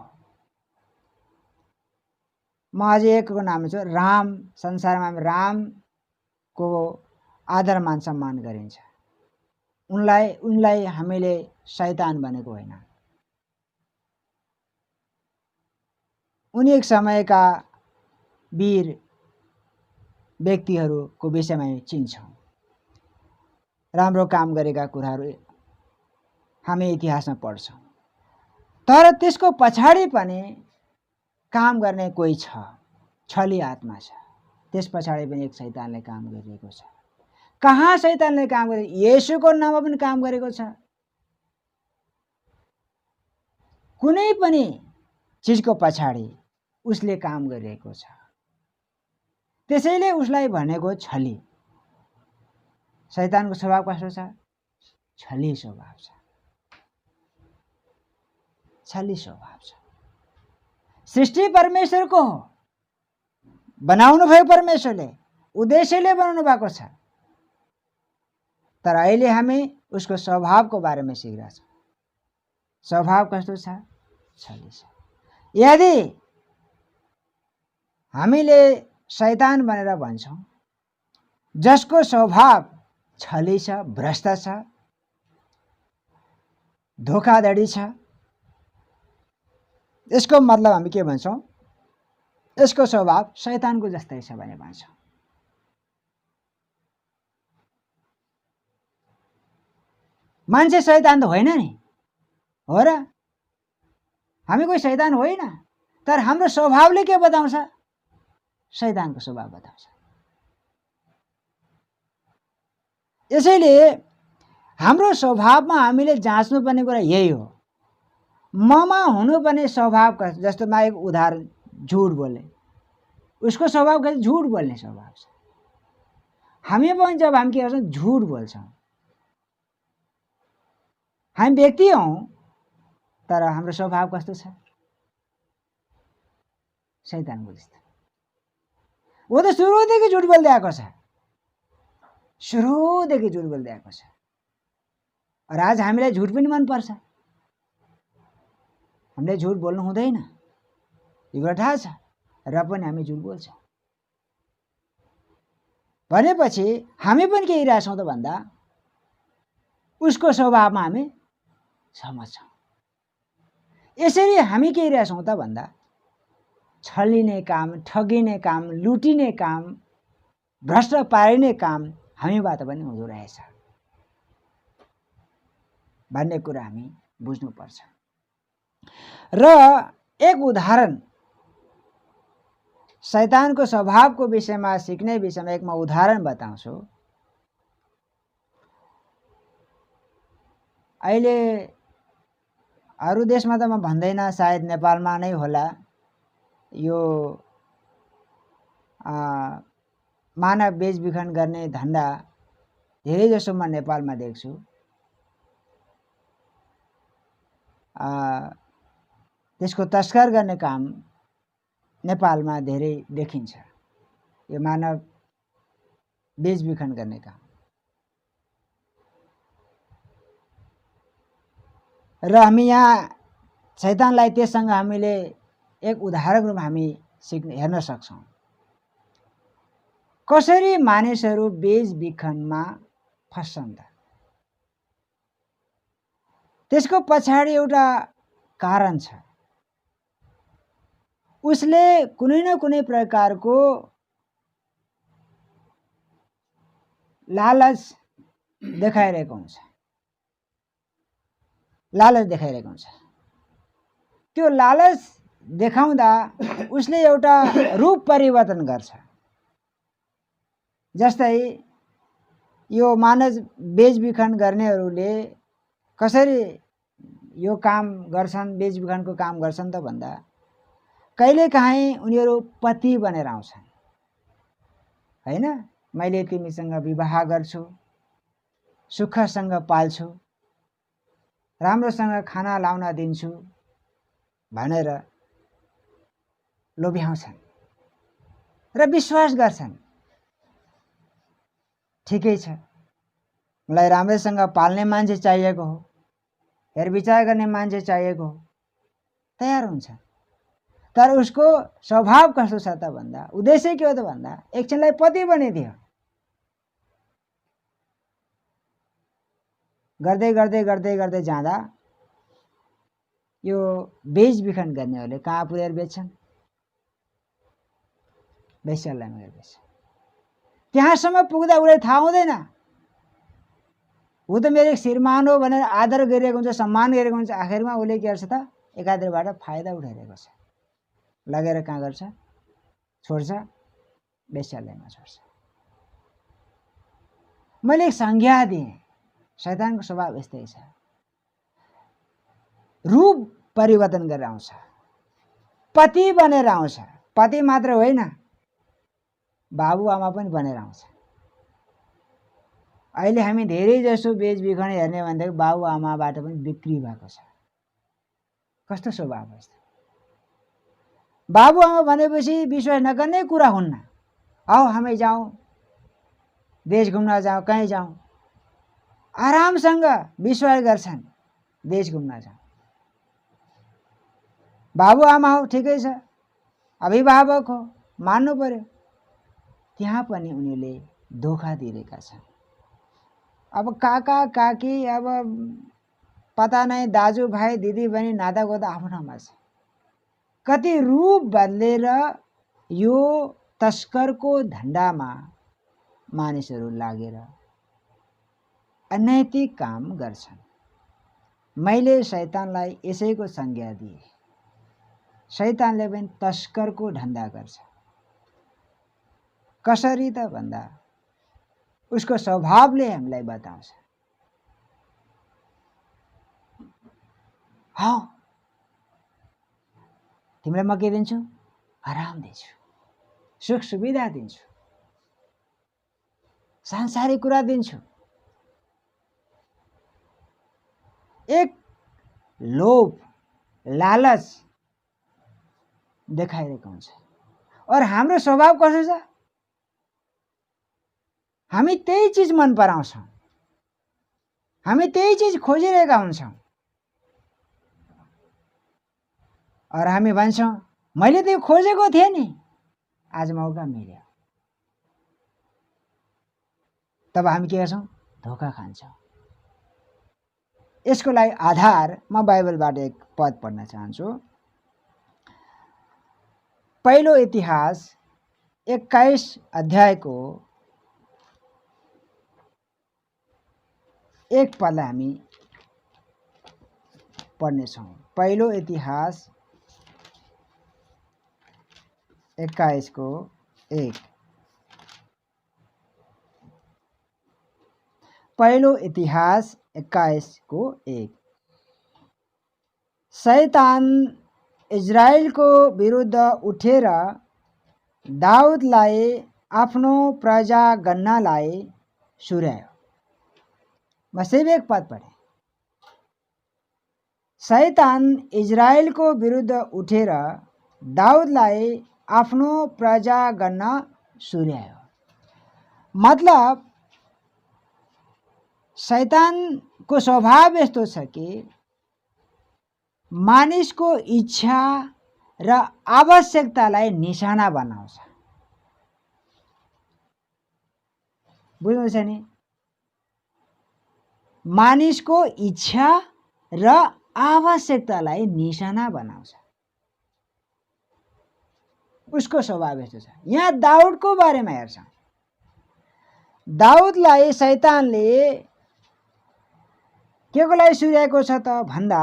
म अझै एकको नाम छ राम। संसारमा रामको आदर मान सम्मान गरिन्छ। उनलाई हामीले शैतान भनेको होइन। उनी एक समयका वीर व्यक्तिहरूको विषयमा चिन्छौँ। राम्रो काम गरेका कुराहरू हामी इतिहासमा पढ्छौँ। तर त्यसको पछाडि पनि काम गर्ने कोही छ, छली आत्मा छ। त्यस पछाडि पनि एक शैतानले काम गरिरहेको छ। कहाँ शैतानले काम गरे? येशूको नाममा पनि काम गरेको छ। कुनै पनि चिजको पछाडि उसले काम गरिरहेको छ। त्यसैले उसलाई भनेको छली। शैतानको स्वभाव कस्तो छ? छली स्वभाव छ। छली स्वभाव छ। सृष्टि परमेश्वरको हो, बनाउनु भयो परमेश्वरले, उद्देश्यले बनाउनु भएको छ। तर अहिले हामी उसको स्वभावको बारेमा सिकिरहेछौँ। स्वभाव कस्तो छ? छली छ। यदि हामीले शैतान भनेर भन्छौँ, जसको स्वभाव छली छ, भ्रष्ट छ, धोखाधडी छ, यसको मतलब हामी के भन्छौँ? यसको स्वभाव शैतानको जस्तै छ भने भन्छौँ। मान्छे शैतान त होइन नि, हो र? हामी कोही शैतान होइन, तर हाम्रो स्वभावले के बताउँछ? शैतानको स्वभाव बताउँछ। यसैले हाम्रो स्वभावमा हामीले जाँच्नुपर्ने कुरा यही हो। ममा हुनुपर्ने स्वभाव कस्तो? जस्तो म एक उदाहरण, झुट बोल्ने, उसको स्वभाव कस्तो? झुट बोल्ने स्वभाव छ। हामी पनि जब हामी के गर्छौँ? झुट बोल्छौँ। हामी व्यक्ति हौँ, तर हाम्रो स्वभाव कस्तो छ? शैतानको जस्तो। वो त सुरुदेखि झुट बोल्दै आएको छ, सुरुदेखि झुट बोल्दै आएको छ। र आज हामीलाई झुट पनि मनपर्छ। हामीले झुट बोल्नु हुँदैन, यो कुरा थाहा छ, र पनि हामी झुट बोल्छौँ। भनेपछि हामी पनि के हेरिरहेछौँ त भन्दा उसको स्वभावमा हामी समझ्छौँ। यसरी हामी के हेरिरहेछौँ त भन्दा छलिने काम, ठगिने काम, लुटिने काम, भ्रष्ट पारिने काम हामीबाट पनि हुँदो रहेछ भन्ने कुरा हामी बुझ्नुपर्छ। र एक उदाहरण शैतानको स्वभावको विषयमा सिक्ने विषयमा एक म उदाहरण बताउँछु। अहिले अरू देशमा त म भन्दैन, सायद नेपालमा नै होला, यो मानव बेचबिखन गर्ने धन्दा धेरै जसो म नेपालमा देख्छु। त्यसको तस्कर गर्ने काम नेपालमा धेरै देखिन्छ, यो मानव बेचबिखन गर्ने काम। र हामी यहाँ शैतानलाई त्यससँग हामीले एक उदाहरण रूपमा हामी हेर्न सक्छौँ। कसरी मानिसहरू बेचबिखनमा फस्छन् त? त्यसको पछाडि एउटा कारण छ। उसले कुनै न कुनै प्रकारको लालच देखाइरहेको हुन्छ, लालच देखाइरहेको हुन्छ। त्यो लालच देखाउँदा उसले एउटा रूप परिवर्तन गर्छ। जस्तै यो मानव बेचबिखन गर्नेहरूले कसरी यो काम गर्छन्, बेचबिखनको काम गर्छन् त भन्दा कहिलेकाहीँ उनीहरू पति बनेर आउँछन्, होइन? मैले तिमीसँग विवाह गर्छु, सुखसँग पाल्छु, राम्रोसँग खाना लाउन दिन्छु भनेर लोभ्याउँछन् र विश्वास गर्छन्। ठिकै छ, मलाई राम्रोसँग पाल्ने मान्छे चाहिएको हो, हेरविचार गर्ने मान्छे चाहिएको हो, तयार हुन्छ। तर उसको स्वभाव कस्तो छ त भन्दा उद्देश्य के हो त भन्दा एकछिनलाई पति बनिदियो। गर्दै गर्दै गर्दै गर्दै जाँदा यो बेचबिखन गर्नेहरूले कहाँ पुर्याएर बेच्छन्? वेश्यालयमा गएर बेच्छन्। त्यहाँसम्म पुग्दा उसलाई थाहा हुँदैन, ऊ त मेरो श्रीमान हो भनेर आदर गरिरहेको हुन्छ, सम्मान गरिरहेको हुन्छ। आखिरमा उसले के गर्छ त? एकातिरबाट फाइदा उठाइरहेको छ। लगेर कहाँ गर्छ? छोड्छ, वेश्यालयमा छोड्छ। मैले एक संज्ञा दिएँ, शैतानको स्वभाव यस्तै छ, रूप परिवर्तन गरेर आउँछ, पति बनेर आउँछ। पति मात्र होइन, बाबुआमा पनि बनेर आउँछ। अहिले हामी धेरै जसो बेचबिखन हेर्ने भनेदेखि बाबुआमाबाट पनि बिक्री भएको छ। कस्तो स्वभाव हो यस्तो? बाबुआमा भनेपछि विश्वास नगर्ने कुरा हुन्न। आओ हामी जाउँ, देश घुम्न जाउँ, कहीँ जाउँ, आरामसँग विश्वास गर्छन्, देश घुम्न जाउँ। बाबुआमा हो, ठिकै छ, अभिभावक हो, मान्नु पर्यो। त्यहाँ पनि उनीहरूले धोका दिएका छन्। अब काका काकी, अब पता नै दाजुभाइ दिदीबहिनी नातागोता आफ्नोमा छ। कति रूप बदलेर यो तस्करको धन्दामा मानिसहरू लागेर अनैतिक काम गर्छन्। मैले शैतानलाई यसैको संज्ञा दिएँ। शैतानले पनि तस्करको धन्दा गर्छ। कसरी त भन्दा उसको स्वभावले हामीलाई बताउँछ। हौ, तिमीलाई म के दिन्छु? आराम दिन्छु, सुख सुविधा दिन्छु, सांसारिक कुरा दिन्छु। एक लोभ, लालच देखाइरहेको हुन्छ। और हाम्रो स्वभाव कसो छ? हामी त्यही चीज मन पराउँछौँ, हामी त्यही चीज खोजिरहेका हुन्छौँ। और हामी भन्छौँ मैले त्यो खोजेको थिएँ नि, आज मौका मिल्यो। तब हामी के गर्छौँ? धोका खान्छौँ। यसको लागि आधार म बाइबलबाट एक पद पढ्न चाहन्छु। पहिलो इतिहास 21 अध्यायको 1 पदलाई हामी पढ्नेछौँ। पहिलो इतिहास 21 को 1। पहिलो इतिहास 21 को 1। शैतान इजरायलको विरुद्ध उठेर दाउदलाई आफ्नो प्रजा गन्नलाई सुर्यायो। म सिर्फ एक पद पढेँ। शैतान इजरायलको विरुद्ध उठेर दाउदलाई आफ्नो प्रजा गन्न सुर्यायो। मतलब शैतानको स्वभाव यस्तो छ कि मानिसको इच्छा र आवश्यकतालाई निशाना बनाउँछ। बुझ्नुहुन्छ नि? मानिसको इच्छा र आवश्यकतालाई निशाना बनाउँछ। उसको स्वभाव यस्तो छ। यहाँ दाउदको बारेमा हेर्छौँ। दाउदलाई शैतानले के को लागि सुर्याएको छ त भन्दा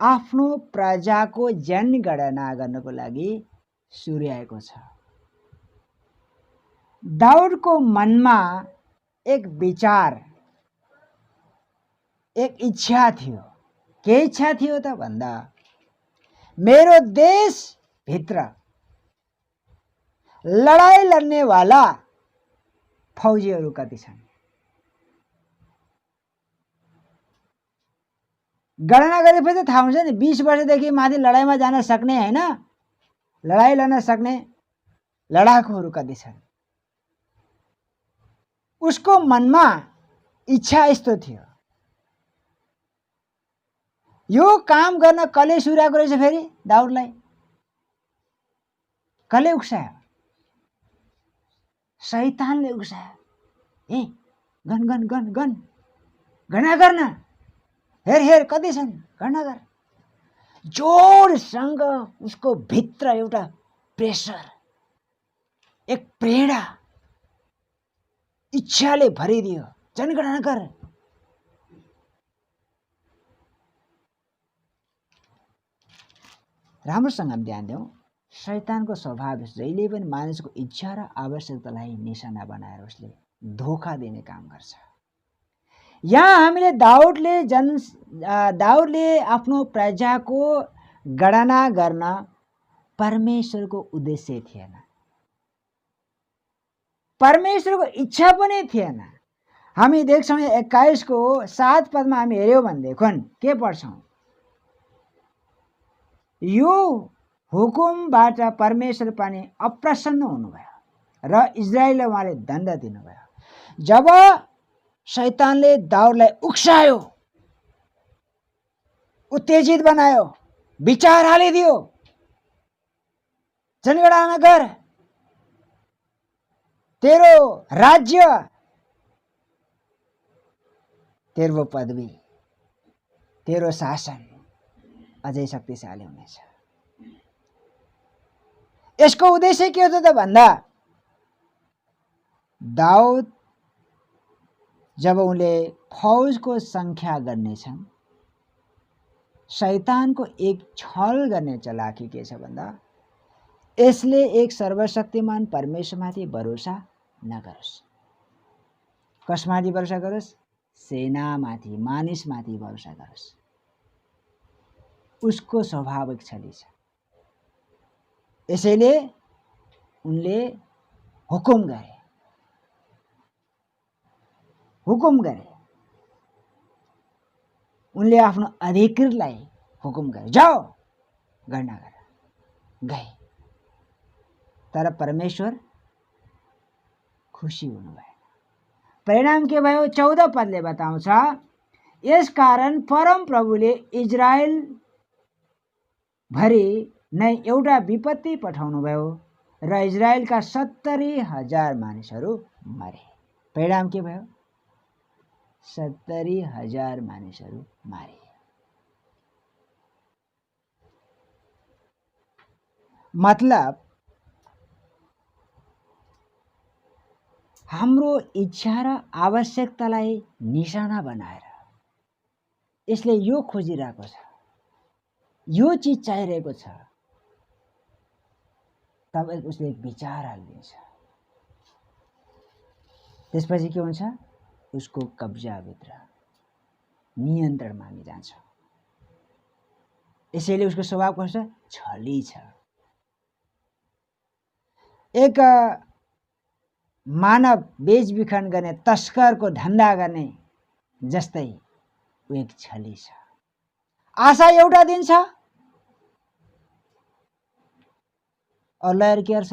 आफ्नो प्रजाको जनगणना गर्नको लागि सुर्याएको छ। दाउदको मनमा एक विचार, एक इच्छा थियो। के इच्छा थियो त भन्दा मेरो देश भित्र लडाई लड्ने वाला फौजीहरू कति छन्? गणना गरेपछि थाहा हुन्छ नि। 20 वर्षदेखि माथि लडाईमा जान सक्ने हैन, लडाई लड्न सक्ने लडाकुहरू कति छन्? उसको मनमा इच्छा यस्तो थियो। यो काम गर्न कसले सुर्याएको रहेछ? फेरि दाउदलाई कसले उक्सायो? शैतानले उक्सायो। ए गन गन गन गन गणना गर्न, हेर हेर कति छन्, गणना गर। जोडसँग उसको भित्र एउटा प्रेसर, एक प्रेरणा, इच्छाले भरिदियो। जनगणना गर। राम्रोसँग ध्यान देऊ। शैतानको स्वभाव जहिले पनि मानिसको इच्छा र आवश्यकतालाई निशाना बनाएर उसले धोका दिने काम गर्छ। यहाँ हामीले दाउदले आफ्नो प्रजाको गणना गर्न परमेश्वरको उद्देश्य थिएन, परमेश्वरको इच्छा पनि थिएन। हामी देख्छौँ 21 को 7 पदमा हामी हेर्यौँ भनेदेखि के पढ्छौँ? यो हुकुमबाट परमेश्वर पनि अप्रसन्न हुनुभयो र इजरायललाई उहाँले दण्ड दिनुभयो। जब शैतानले दाउदलाई उक्सायो, उत्तेजित बनायो, विचार हालिदियो, जनगणना गर, तेरो राज्य, तेरो पदवी, तेरो शासन अझै शक्तिशाली हुनेछ। यसको उद्देश्य के हो त भन्दा दाउद जब उनले फौजको संख्या गर्नेछन्, शैतानको एक छल गर्ने चलाकी के छ भन्दा यसले एक सर्वशक्तिमान परमेश्वरमाथि भरोसा नगरोस्। कसमाथि भरोसा गरोस्? सेनामाथि, मानिसमाथि भरोसा गरोस्। उसको स्वाभाविक छली छ। यसैले उनले हुकुम गरे, उनले आफ्नो अधिकृतलाई हुकुम गरे, जाओ गणना गर। गए, तर परमेश्वर खुसी हुनु भएन। परिणाम के भयो? 14 पदले बताउँछ, यसकारण परम प्रभुले इजरायल भरि नै एउटा विपत्ति पठाउनु भयो र इजरायलका 70,000 मानिसहरू मरे। परिणाम के भयो? 70,000 मानिसहरू मारे। मतलब हाम्रो इच्छा र आवश्यकतालाई निशाना बनाएर यसले यो खोजिरहेको छ, यो चीज चाहिरहेको छ, तब उसले एक विचार हालिदिन्छ। त्यसपछि के हुन्छ? उसको कब्जाभित्र, नियन्त्रणमा हामी जान्छ। यसैले उसको स्वभाव कस्तो छ? छली छ। एक मानव बेचबिखन गर्ने, तस्करको धन्दा गर्ने जस्तै ऊ एक छली छ। आशा एउटा दिन्छ और लयर के गर्छ?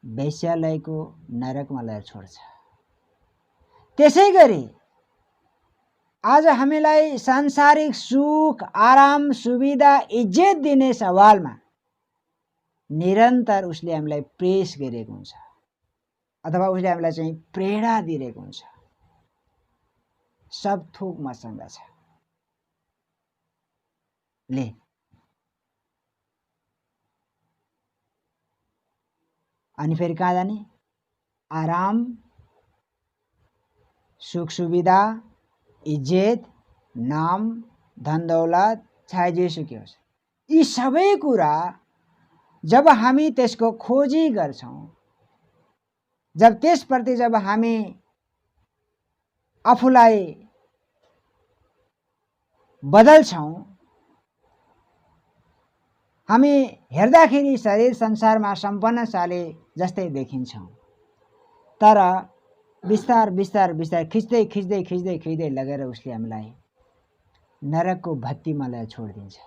वेश्यालयको नरकमा लयर छोड्छ। त्यसै गरी आज हामीलाई सांसारिक सुख, आराम, सुविधा, इज्जत दिने सवालमा निरन्तर उसले हामीलाई प्रेस गरेको हुन्छ अथवा उसले हामीलाई चाहिँ प्रेरणा दिएको हुन्छ। सब थोक मसँग छ, ले अनि फेरि कहाँ जाने? आराम, सुख सुविधा, इज्जत, नाम, धन दौलत, चाहे जेसुकै होस्, यी सबै कुरा जब हामी त्यसको खोजी गर्छौं, जब त्यसप्रति जब हामी आफूलाई बदल्छौं, हामी हेर्दाखेरि शरीर संसारमा सम्पन्नशाली जस्तै देखिन्छौं, तर बिस्तार बिस्तार बिस्तार खिच्दै लगेर उसले हामीलाई नरकको भत्तीमा लगेर छोडिदिन्छ।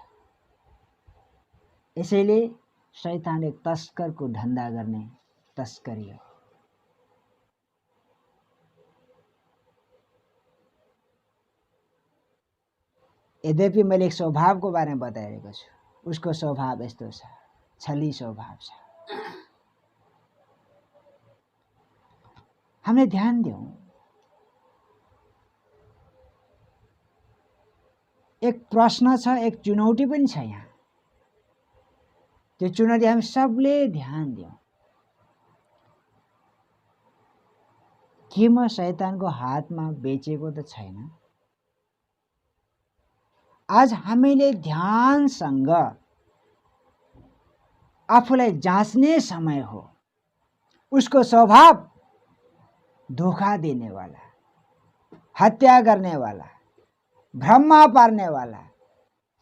यसैले शैतान एक तस्करको धन्दा गर्ने तस्करी हो। यद्यपि मैले एक स्वभावको बारेमा बताइरहेको छु, उसको स्वभाव यस्तो छ, छली स्वभाव छ। हामीले ध्यान दियौं, एक प्रश्न छ, एक चुनौती पनि छ यहाँ। त्यो चुनौती हामी सबले ध्यान दियौं। के म शैतानको हातमा बेचेको त छैन? आज हामीले ध्यानसँग आफूलाई जाँच्ने समय हो। उसको स्वभाव धोखा देने वाला, हत्या गर्ने वाला, भ्रममा पार्ने वाला,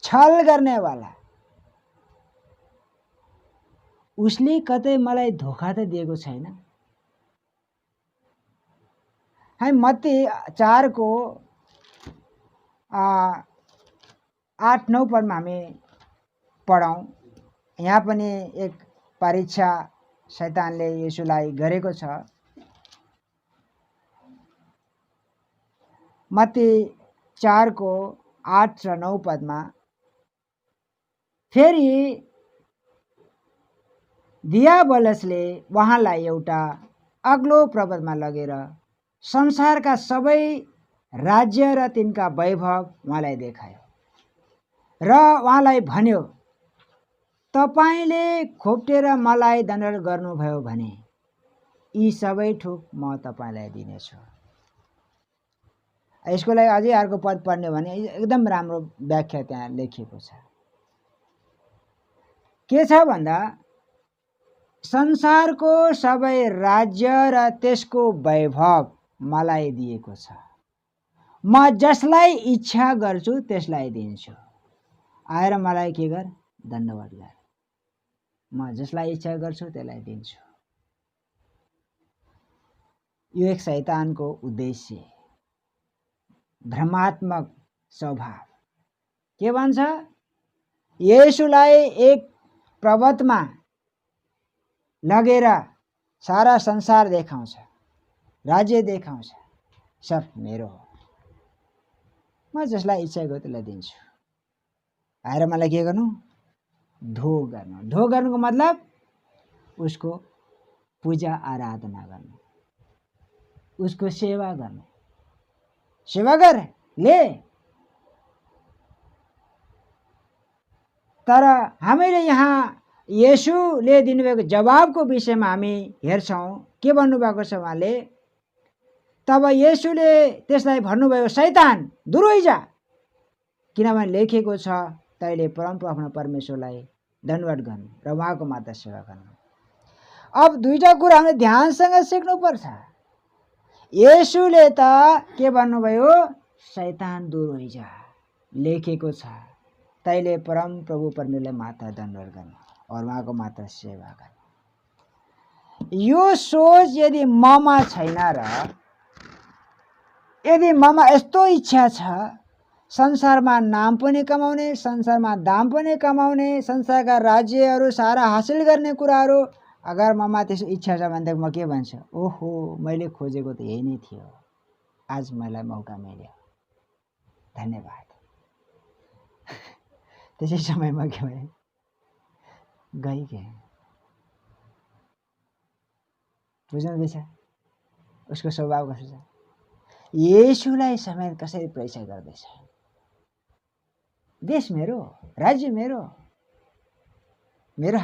छल गर्ने वाला, उसले कतै मलाई धोखा त दिएको छैन। हामी मत्ती 4 को 8-9 पदमा हामी पढौं, यहाँ पनि एक परीक्षा शैतानले येशूलाई गरेको छ। मत्ती 4 को 8 र 9 पदमा फेरि दियाबलसले उहाँलाई एउटा अग्लो पर्वतमा लगेर संसारका सबै राज्य र तिनका वैभव उहाँलाई देखायो र उहाँलाई भन्यो, तपाईले खोप्टेर मलाई दण्ड गर्नुभयो भने यी सबै थोक म तपाईलाई दिनेछु। यसको लागि अझै अर्को पद पढ्ने भने एकदम राम्रो व्याख्या त्यहाँ लेखिएको छ। के छ भन्दा संसारको सबै राज्य र त्यसको वैभव मलाई दिएको छ। म जसलाई इच्छा गर्छु त्यसलाई दिन्छु। आएर मलाई के गर? दण्डवत गर। म जसलाई इच्छा गर्छु त्यसलाई दिन्छु। यो एक शैतानको उद्देश्य, भ्रमात्मक स्वभाव। के भन्छ? येशूलाई एक पर्वतमा लगेर सारा संसार देखाउँछ, राज्य देखाउँछ, सब मेरो हो, म जसलाई इच्छा गर्छु त्यसलाई दिन्छु। आएर मलाई के गर्नु? ढोग गर्नु। ढोग गर्नुको मतलब उसको पूजा आराधना गर्नु, उसको सेवा गर्नु। सेवा गर, ले। तर हामीले यहाँ येशूले दिनुभएको जवाबको विषयमा हामी हेर्छौँ। के भन्नुभएको छ उहाँले? तब येशूले त्यसलाई भन्नुभयो, शैतान दूर होइजा, किनभने लेखेको छ, तैले परमप्रभु आफ्नो परमेश्वरलाई दण्डवत गर्नु र उहाँको मात्र सेवा गर्नु। अब दुईटा कुरा हामीले ध्यानसँग सिक्नुपर्छ। येशूले त के भन्नुभयो? शैतान दूर होइजा, लेखेको छ, तैले परमप्रभु परमेश्वरलाई मात्र दण्डवत गर्नु और उहाँको मात्र सेवा गर्नु। यो सोच यदि ममा छैन र यदि ममा यस्तो इच्छा छ संसारमा नाम पनि कमाउने, संसारमा दाम पनि कमाउने, संसारका राज्यहरू सारा हासिल गर्ने कुराहरू अगर ममा त्यसो इच्छा छ भने म के भन्छु? ओहो, मैले खोजेको त यही नै थियो, आज मलाई मौका मिल्यो, धन्यवाद। त्यसै समयमा के भयो? गइगए। बुझ्नुहुँदैछ उसको स्वभाव कस्तो छ? येशूलाई समेत कसरी परीक्षा गर्दैछ? देश मेरो, राज्य मेरो, मेरो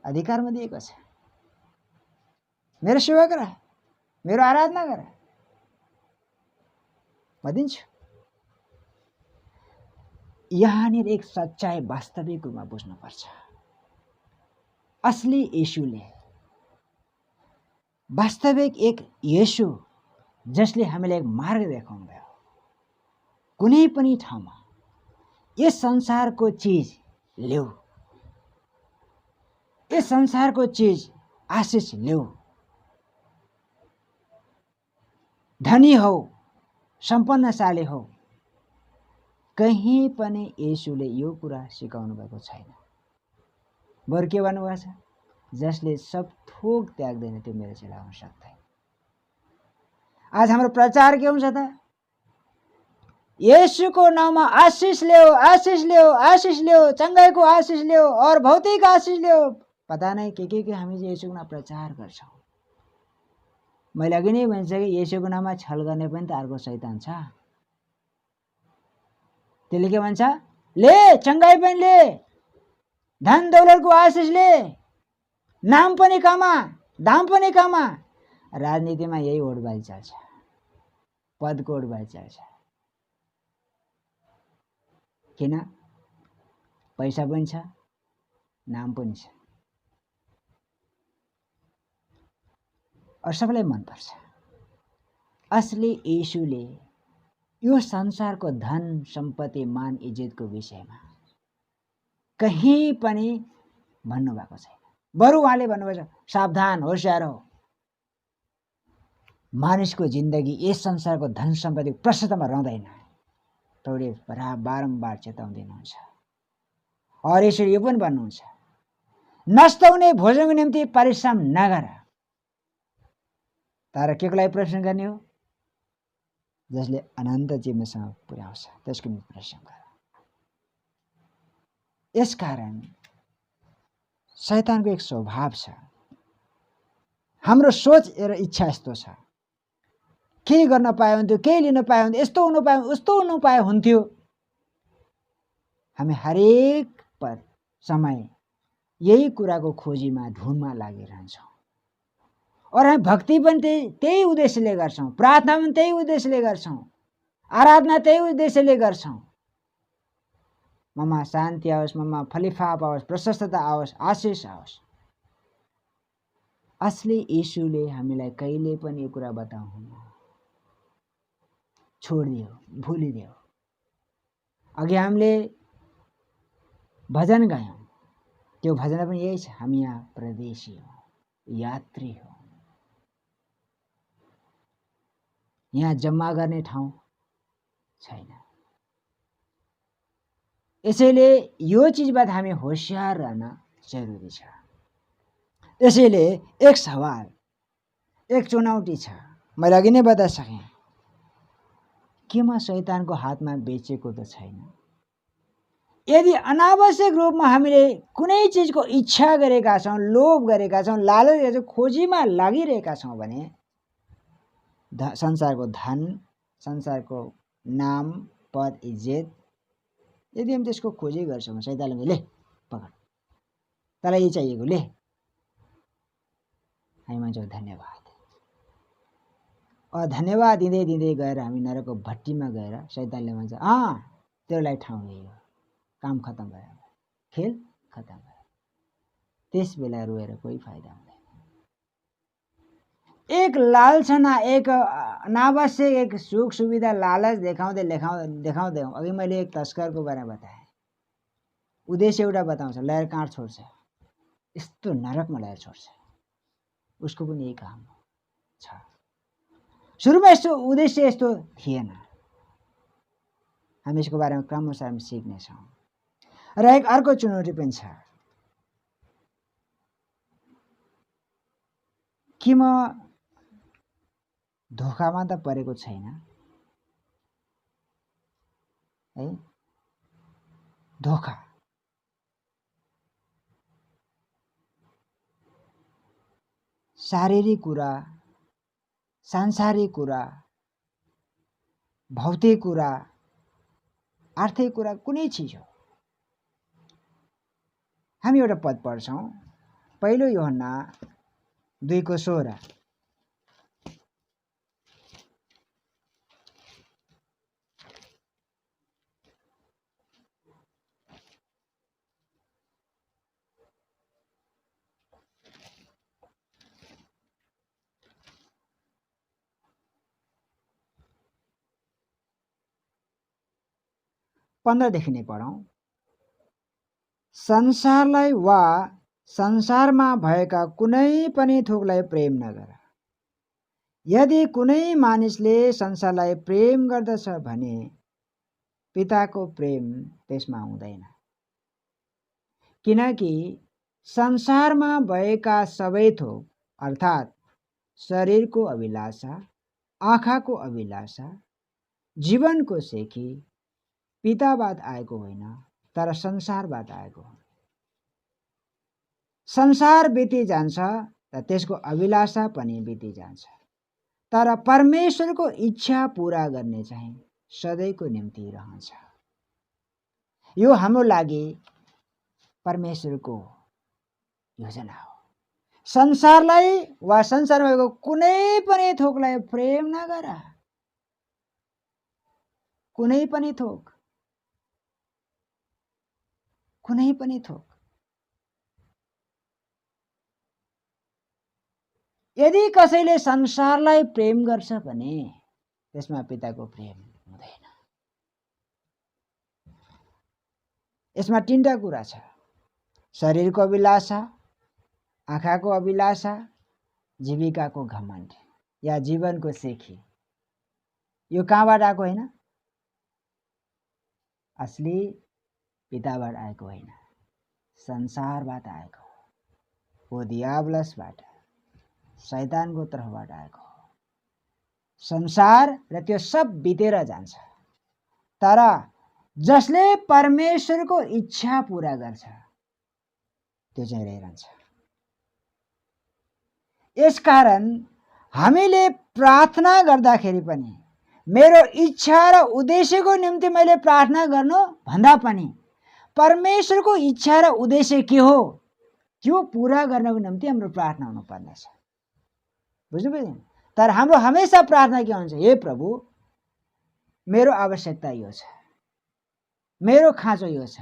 अधिकारमा दिएको छ, मेरो सेवा गर, मेरो आराधना गर, म दिन्छु। यहाँनिर एक सच्चाइ वास्तविक रूपमा बुझ्नुपर्छ। असली येशूले, वास्तविक एक येशू जसले हामीलाई एक मार्ग देखाउनु भयो, कुनै पनि ठाउँमा यस संसारको चिज ल्याऊ, यस संसारको चिज आशिष ल्याऊ, धनी हो, सम्पन्नशाली हो, कहीँ पनि येशूले यो कुरा सिकाउनु भएको छैन। बरु के भन्नुभएको छ? जसले सब थोक त्याग्दैन त्यो मेरो चेला हुन सक्दैन। आज हाम्रो प्रचार के हुन्छ त? येशूको नाममा आशिष ल्याऊ, आशिष ल्याऊ, आशिष ल्याऊ, चंगाईको आशिष ल्याऊ और भौतिक आशिष ल्याऊ, पता नहीं के हामी येशूको नाम प्रचार गर्छौं। मैले अघि नै भनिसकेँ, येशूको नाममा छल गर्ने पनि त अर्को शैतान छ। त्यसले के भन्छ? ले, चंगाई पनि ले, धन दौलतको आशिष ले, नाम पनि कमा, दाम पनि कमा। राजनीतिमा यही होडबाजी चल्छ, पदको होडबाजी चल्छ। किन? पैसा पनि छ, नाम पनि छ और सबैलाई मनपर्छ। असली येशूले यो संसारको धन सम्पत्ति मान इज्जतको विषयमा कहीँ पनि भन्नुभएको छैन। बरु उहाँले भन्नुभएको छ, सावधान, होशियार हो। मानिसको जिन्दगी यस संसारको धन सम्पत्तिको प्रशस्तमा रहँदैन। तपाईँले बारम्बार चेताउँदै हुनुहुन्छ। और यसरी यो पनि भन्नुहुन्छ, नष्ट हुने भोजनको निम्ति परिश्रम नगर, तर के को लागि परिश्रम गर्ने हो? जसले अनन्त जीवनसँग पुर्याउँछ त्यसको निम्ति परिश्रम गर। यसकारण शैतानको एक स्वभाव छ, हाम्रो सोच र इच्छा यस्तो छ, केही गर्न पाए हुन्थ्यो, केही लिन पाए हुन्थ्यो, यस्तो हुनु पाए, उस्तो हुनु पाए हुन्थ्यो। हामी हरेक समय यही कुराको खोजीमा ढुँडमा लागिरहन्छौँ। और हामी भक्ति पनि त्यही उद्देश्यले गर्छौँ, प्रार्थना पनि त्यही उद्देश्यले गर्छौँ, आराधना त्यही उद्देश्यले गर्छौँ। ममा शान्ति आओस्, ममा फलिफाप आओस्, प्रशस्तता आओस्, आशिष आओस्। असली यीशुले हामीलाई कहिले पनि यो कुरा बताउनुहुन्न। छोडिदियो, भुलिदियो। अघि हामीले भजन गायौँ, त्यो भजन पनि यही छ, हामी यहाँ परदेशी हौँ, यात्री हौँ, यहाँ जम्मा गर्ने ठाउँ छैन। यसैले यो चिजबाट हामी होशियार रहन जरुरी छ। यसैले एक सवाल, एक चुनौती छ, मैले अघि नै बताइसकेँ, के म शैतानको हातमा बेचेको त छैन? यदि अनावश्यक रूपमा हामीले कुनै चिजको इच्छा गरेका छौँ, लोभ गरेका छौँ, लालच गरेका छौँ, खोजीमा लागिरहेका छौँ भने संसारको धन, संसारको नाम, पद, इज्जत, यदि हम त्यसको खोजी गर्छौँ, शैतानले ले पकड, तँलाई यही चाहिएको, ले। हामी भन्छौँ धन्यवाद। धन्यवाद दिँदै दिँदै गएर हामी नरकको भट्टीमा गएर शैतानले भन्छ तेरो लागि ठाउँ यही हो, काम खत्म भयो, खेल खत्म भयो। त्यस बेला रोएर कोही फाइदा हुँदैन। एक लालसना, एक अनावश्यक, एक सुख सुविधा, लालच देखाउँदै देखाउँदै अघि मैले एक तस्करको बारेमा बताएँ। उद्देश्य एउटा बताउँछ, ल्याएर काँड छोड्छ, यस्तो नरकमा ल्याएर छोड्छ। उसको पनि यही काम छ। सुरुमा यस्तो उद्देश्य यस्तो थिएन। हामी यसको बारेमा क्रमशः हामी सिक्नेछौँ। र एक अर्को चुनौती पनि छ, कि म धोकामा त परेको छैन है? धोका, शारीरिक कुरा, सांसारिक कुरा, भौतिक कुरा, आर्थिक कुरा, कुनै चिज हो। हामी एउटा पद पढ्छौँ, 1 यूहन्ना 2:16। देखि नै पढौँ। संसारलाई वा संसारमा भएका कुनै पनि थोकलाई प्रेम नगर। यदि कुनै मानिसले संसारलाई प्रेम गर्दछ भने पिताको प्रेम त्यसमा हुँदैन। किनकि संसारमा भएका सबै थोक अर्थात् शरीरको अभिलाषा, आँखाको अभिलाषा, जीवनको सेखी पिताबाट आएको होइन, तर संसारबाट आएको हो। संसार बिति जान्छ र त्यसको अभिलाषा पनि बिति जान्छ, तर परमेश्वरको इच्छा पूरा गर्ने चाहिँ सधैँको निम्ति रहन्छ। यो हाम्रो लागि परमेश्वरको योजना हो। संसारलाई वा संसारमा भएको कुनै पनि थोकलाई प्रेम नगर। कुनै पनि थोक, कुनै पनि थोक। यदि कसैले संसारलाई प्रेम गर्छ भने त्यसमा पिताको प्रेम हुँदैन। यसमा 3टा कुरा छ, शरीरको अभिलाषा, आँखाको अभिलाषा, जीविकाको घमण्ड या जीवनको सेखी। यो कहाँबाट आएको होइन? असली पिताबाट आएको होइन, संसारबाट आएको। वो दियाब्लसबाट, शैतानको तर्फबाट आएको हो। संसार र त्यो सब बितेर जान्छ, तर जसले परमेश्वरको इच्छा पूरा गर्छ त्यो चाहिँ रहिरहन्छ। यसकारण हामीले प्रार्थना गर्दाखेरि पनि मेरो इच्छा र उद्देश्यको निम्ति मैले प्रार्थना गर्नु भन्दा पनि परमेश्वरको इच्छा र उद्देश्य के हो त्यो पूरा गर्नको निम्ति हाम्रो प्रार्थना हुनुपर्नेछ। बुझ्नुभयो? तर हाम्रो हमेशा प्रार्थना के हुन्छ? हे प्रभु, मेरो आवश्यकता यो छ, मेरो खाँचो यो छ।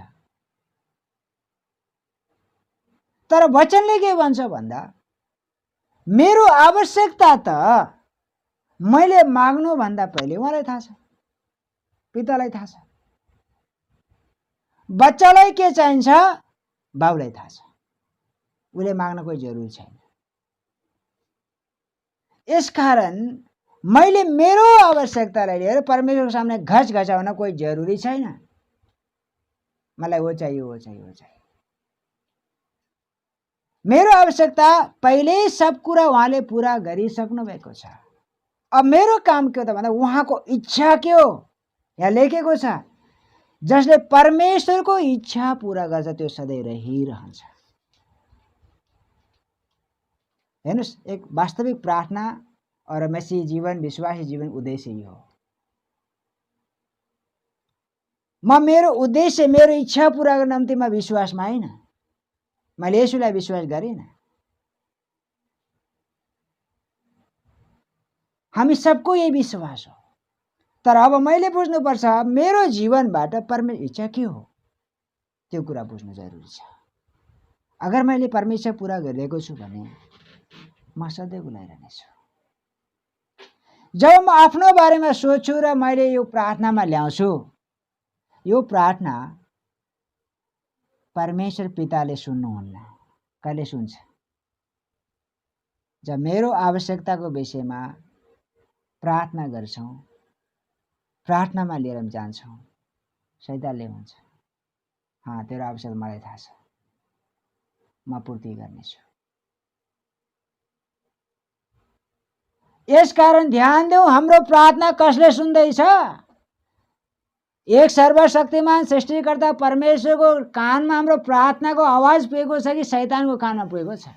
तर वचनले के भन्छ भन्दा मेरो आवश्यकता त मैले माग्नु भन्दा पहिले उहाँलाई थाहा छ, पितालाई थाहा छ। बच्चालाई के चाहिन्छ बाउलाई थाहा छ, उसले माग्न कोही जरुरी छैन। यसकारण मैले मेरो आवश्यकतालाई लिएर परमेश्वरको सामने घचघचाउन कोही जरुरी छैन। मलाई वो चाहियो, वो चाहियो, वो चाहियो। मेरो आवश्यकता पहिले सब कुरा उहाँले पूरा गरिसक्नु भएको छ। अब मेरो काम के हो त भन्दा उहाँको इच्छा के हो यहाँ लेखेको छ, जसले परमेश्वरको इच्छा पूरा गर्छ त्यो सधैँ रहिरहन्छ। हेर्नुस्, एक वास्तविक प्रार्थना और मसीही जीवन, विश्वासी जीवन उद्देश्य यो हो। म मेरो उद्देश्य, मेरो इच्छा पूरा गर्न निम्ति म विश्वासमा होइन, मैले यसुलाई विश्वास गरिनँ। हामी सबको यही विश्वास हो। तर अब मैले बुझ्नुपर्छ मेरो जीवनबाट परमेश्वर इच्छा के हो त्यो कुरा बुझ्नु जरुरी छ। अगर मैले परमेश्वर पूरा गरिरहेको छु भने म सधैँ गुलाइरहनेछु। जब म आफ्नो बारेमा सोच्छु र मैले यो प्रार्थनामा ल्याउँछु, यो प्रार्थना परमेश्वर पिताले सुन्नुहुन्न। कहिले सुन्छ? जब मेरो आवश्यकताको विषयमा प्रार्थना गर्छौं, प्रार्थनामा लिएर जान्छौं, शैतानले भन्छ तेरो आवश्यकता मलाई थाहा छ, म पूर्ति गर्नेछु। यसकारण ध्यान देऊ, हाम्रो प्रार्थना कसले सुन्दैछ? एक सर्वशक्तिमान सृष्टिकर्ता परमेश्वरको कानमा हाम्रो प्रार्थनाको आवाज पुगेको छ कि शैतानको कानमा पुगेको छ?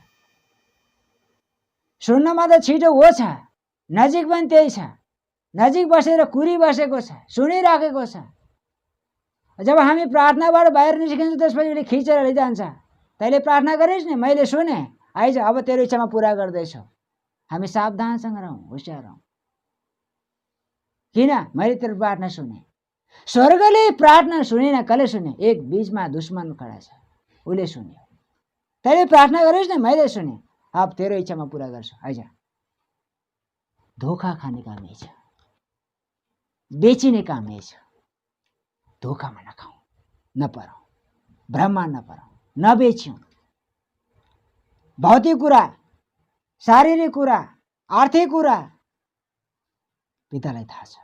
सुन्नमा त छिटो हो छ, नजिक पनि त्यही छ, नजिक बसेर कुरिबसेको छ, सुनिराखेको छ। जब हामी प्रार्थनाबाट बाहिर निस्किन्छौँ त्यसपछि उसले खिचेर लैजान्छ। तैँले प्रार्थना गरिस् नि, मैले सुने, आइज अब तेरो इच्छामा पूरा गर्दैछु। हामी सावधानसँग रहौँ, होशियार रहौँ। किन? मैले तेरो प्रार्थना सुने। स्वर्गले प्रार्थना सुनेन, कसले सुने? एक बीचमा दुश्मन खडा छ, उसले सुन्यो। तैँले प्रार्थना गरिस् नि, मैले सुने, अब तेरो इच्छामा पूरा गर्छु, आइज। धोखा खाने काम यही छ, बेचिने काम यही छ। धोखामा नखाउँ, नपरौँ, भ्रममा नपरौँ, नबेच्यौँ। भौतिक कुरा, शारीरिक कुरा, आर्थिक कुरा पितालाई थाहा छ।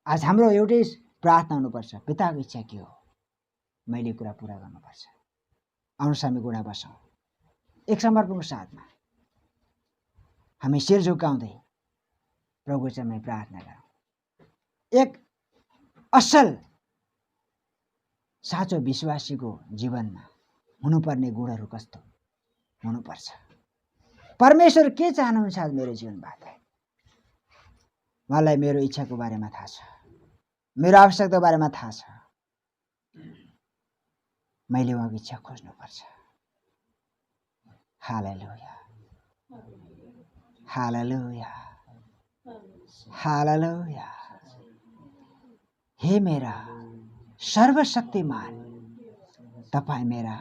आज हाम्रो एउटै प्रार्थना हुनुपर्छ, पिताको इच्छा के हो, मैले कुरा पूरा गर्नुपर्छ। आउनुहोस् हामी गुणा बसौँ एक समर्पणको साथमा। हामी शिर झुकाउँदै प्रभु चाहिँ प्रार्थना गरौँ। एक असल साँचो विश्वासीको जीवनमा हुनुपर्ने गुणहरू कस्तो हुनुपर्छ? परमेश्वर के चाहनुहुन्छ आज मेरो जीवनबाट? मलाई मेरो इच्छाको बारेमा थाहा छ, मेरो आवश्यकताको बारेमा थाहा छ। मैले उहाँको इच्छा खोज्नुपर्छ। हालेलुया, हालेलुया, हालेलुया। हे मेरा सर्वशक्तिमान, तपाईं मेरा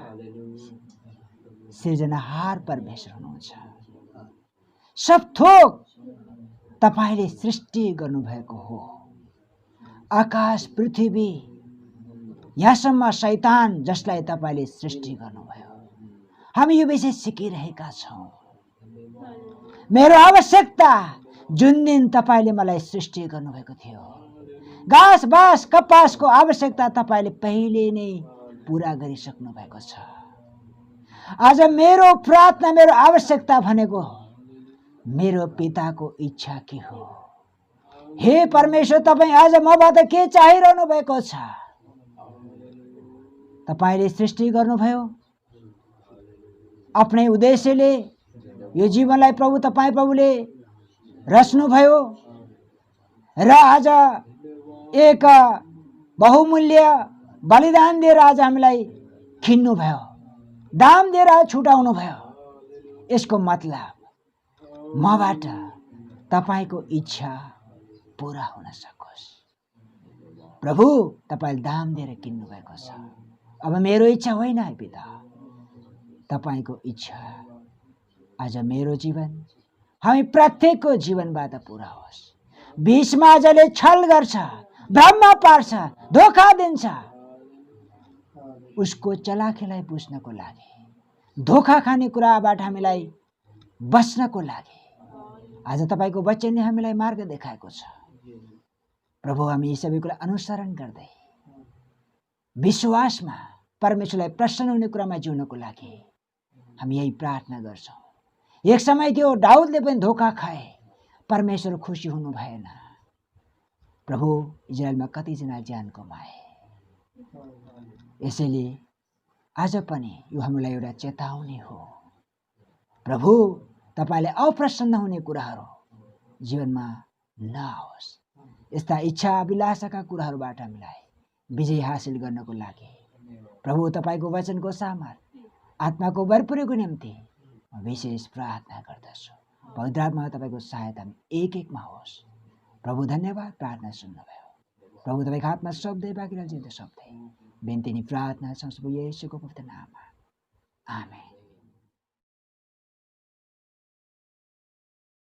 सृजनहार परमेश्वर हुनुहुन्छ। सब थोक तपाईले सृष्टि गर्नुभएको हो। आकाश, पृथ्वी, यहाँसम्म शैतान जसलाई तपाईले सृष्टि गर्नुभयो। हामी यो विषय सिकिरहेका छौं। मेरो आवश्यकता जुन दिन तपाईले मलाई सृष्टि गर्नुभएको थियो, घाँस बाँस कपासको आवश्यकता तपाईले पहिले नै पूरा गरिसक्नु भएको छ। आज मेरो प्रार्थना, मेरो आवश्यकता भनेको मेरो पिताको इच्छा के हो? हे परमेश्वर, तपाईँ आज मबाट के चाहिरहनु भएको छ? तपाईले सृष्टि गर्नुभयो आफ्नै उद्देश्यले। यो जीवनलाई प्रभु तपाईँ प्रभुले रच्नुभयो र आज एक बहुमूल्य बलिदान दिएर आज हामीलाई किन्नुभयो, दाम दिएर छुटाउनु भयो। यसको मतलब मबाट तपाईको इच्छा पूरा हुन सकोस्। प्रभु, तपाईले दाम दिएर किन्नु भएको छ। अब मेरो इच्छा होइन है पिता, तपाईको इच्छा आज मेरो जीवन, हामी प्रत्येकको जीवनबाट पूरा होस्। बीचमा आजले छल गर्छ, भ्रममा पार्छ, धोका दिन्छ, उसको चलाखीलाई बुझ्नको लागि, धोका खाने कुराबाट हामीलाई बच्नको लागि आज तपाईको वचनले हामीलाई मार्ग देखाएको छ। प्रभु, हामी यी सबै कुरा अनुसरण गर्दै विश्वासमा परमेश्वरलाई प्रसन्न हुने कुरामा जिउनको लागि हामी यही प्रार्थना गर्छौँ। एक समय थियो दाउदले पनि धोका खाए, परमेश्वर खुसी हुनु भएन। प्रभु, इजरायलमा कतिजना ज्यान गुमाए। यसैले आज पनि यो हामीलाई एउटा चेतावनी हो। प्रभु, तपाईले अप्रसन्न हुने कुराहरू जीवनमा नआओस्। यस्ता इच्छा अभिलाषाका कुराहरूबाट हामीलाई विजय हासिल गर्नको लागि प्रभु तपाईको वचनको सामर्थ, आत्माको भरपुरीको निम्ति म विशेष प्रार्थना गर्दछु। पवित्र आत्मा तपाईको सहायता एक एकमा होस्। प्रभु, धन्यवाद, प्रार्थना सुन्नुभयो। प्रभु, तपाईको हातमा सौंप्दै बाँकी जिउँदो सौंप्दै बिन्ती नि प्रार्थना संस्कृत येशूको पवित्र नाममा, आमेन।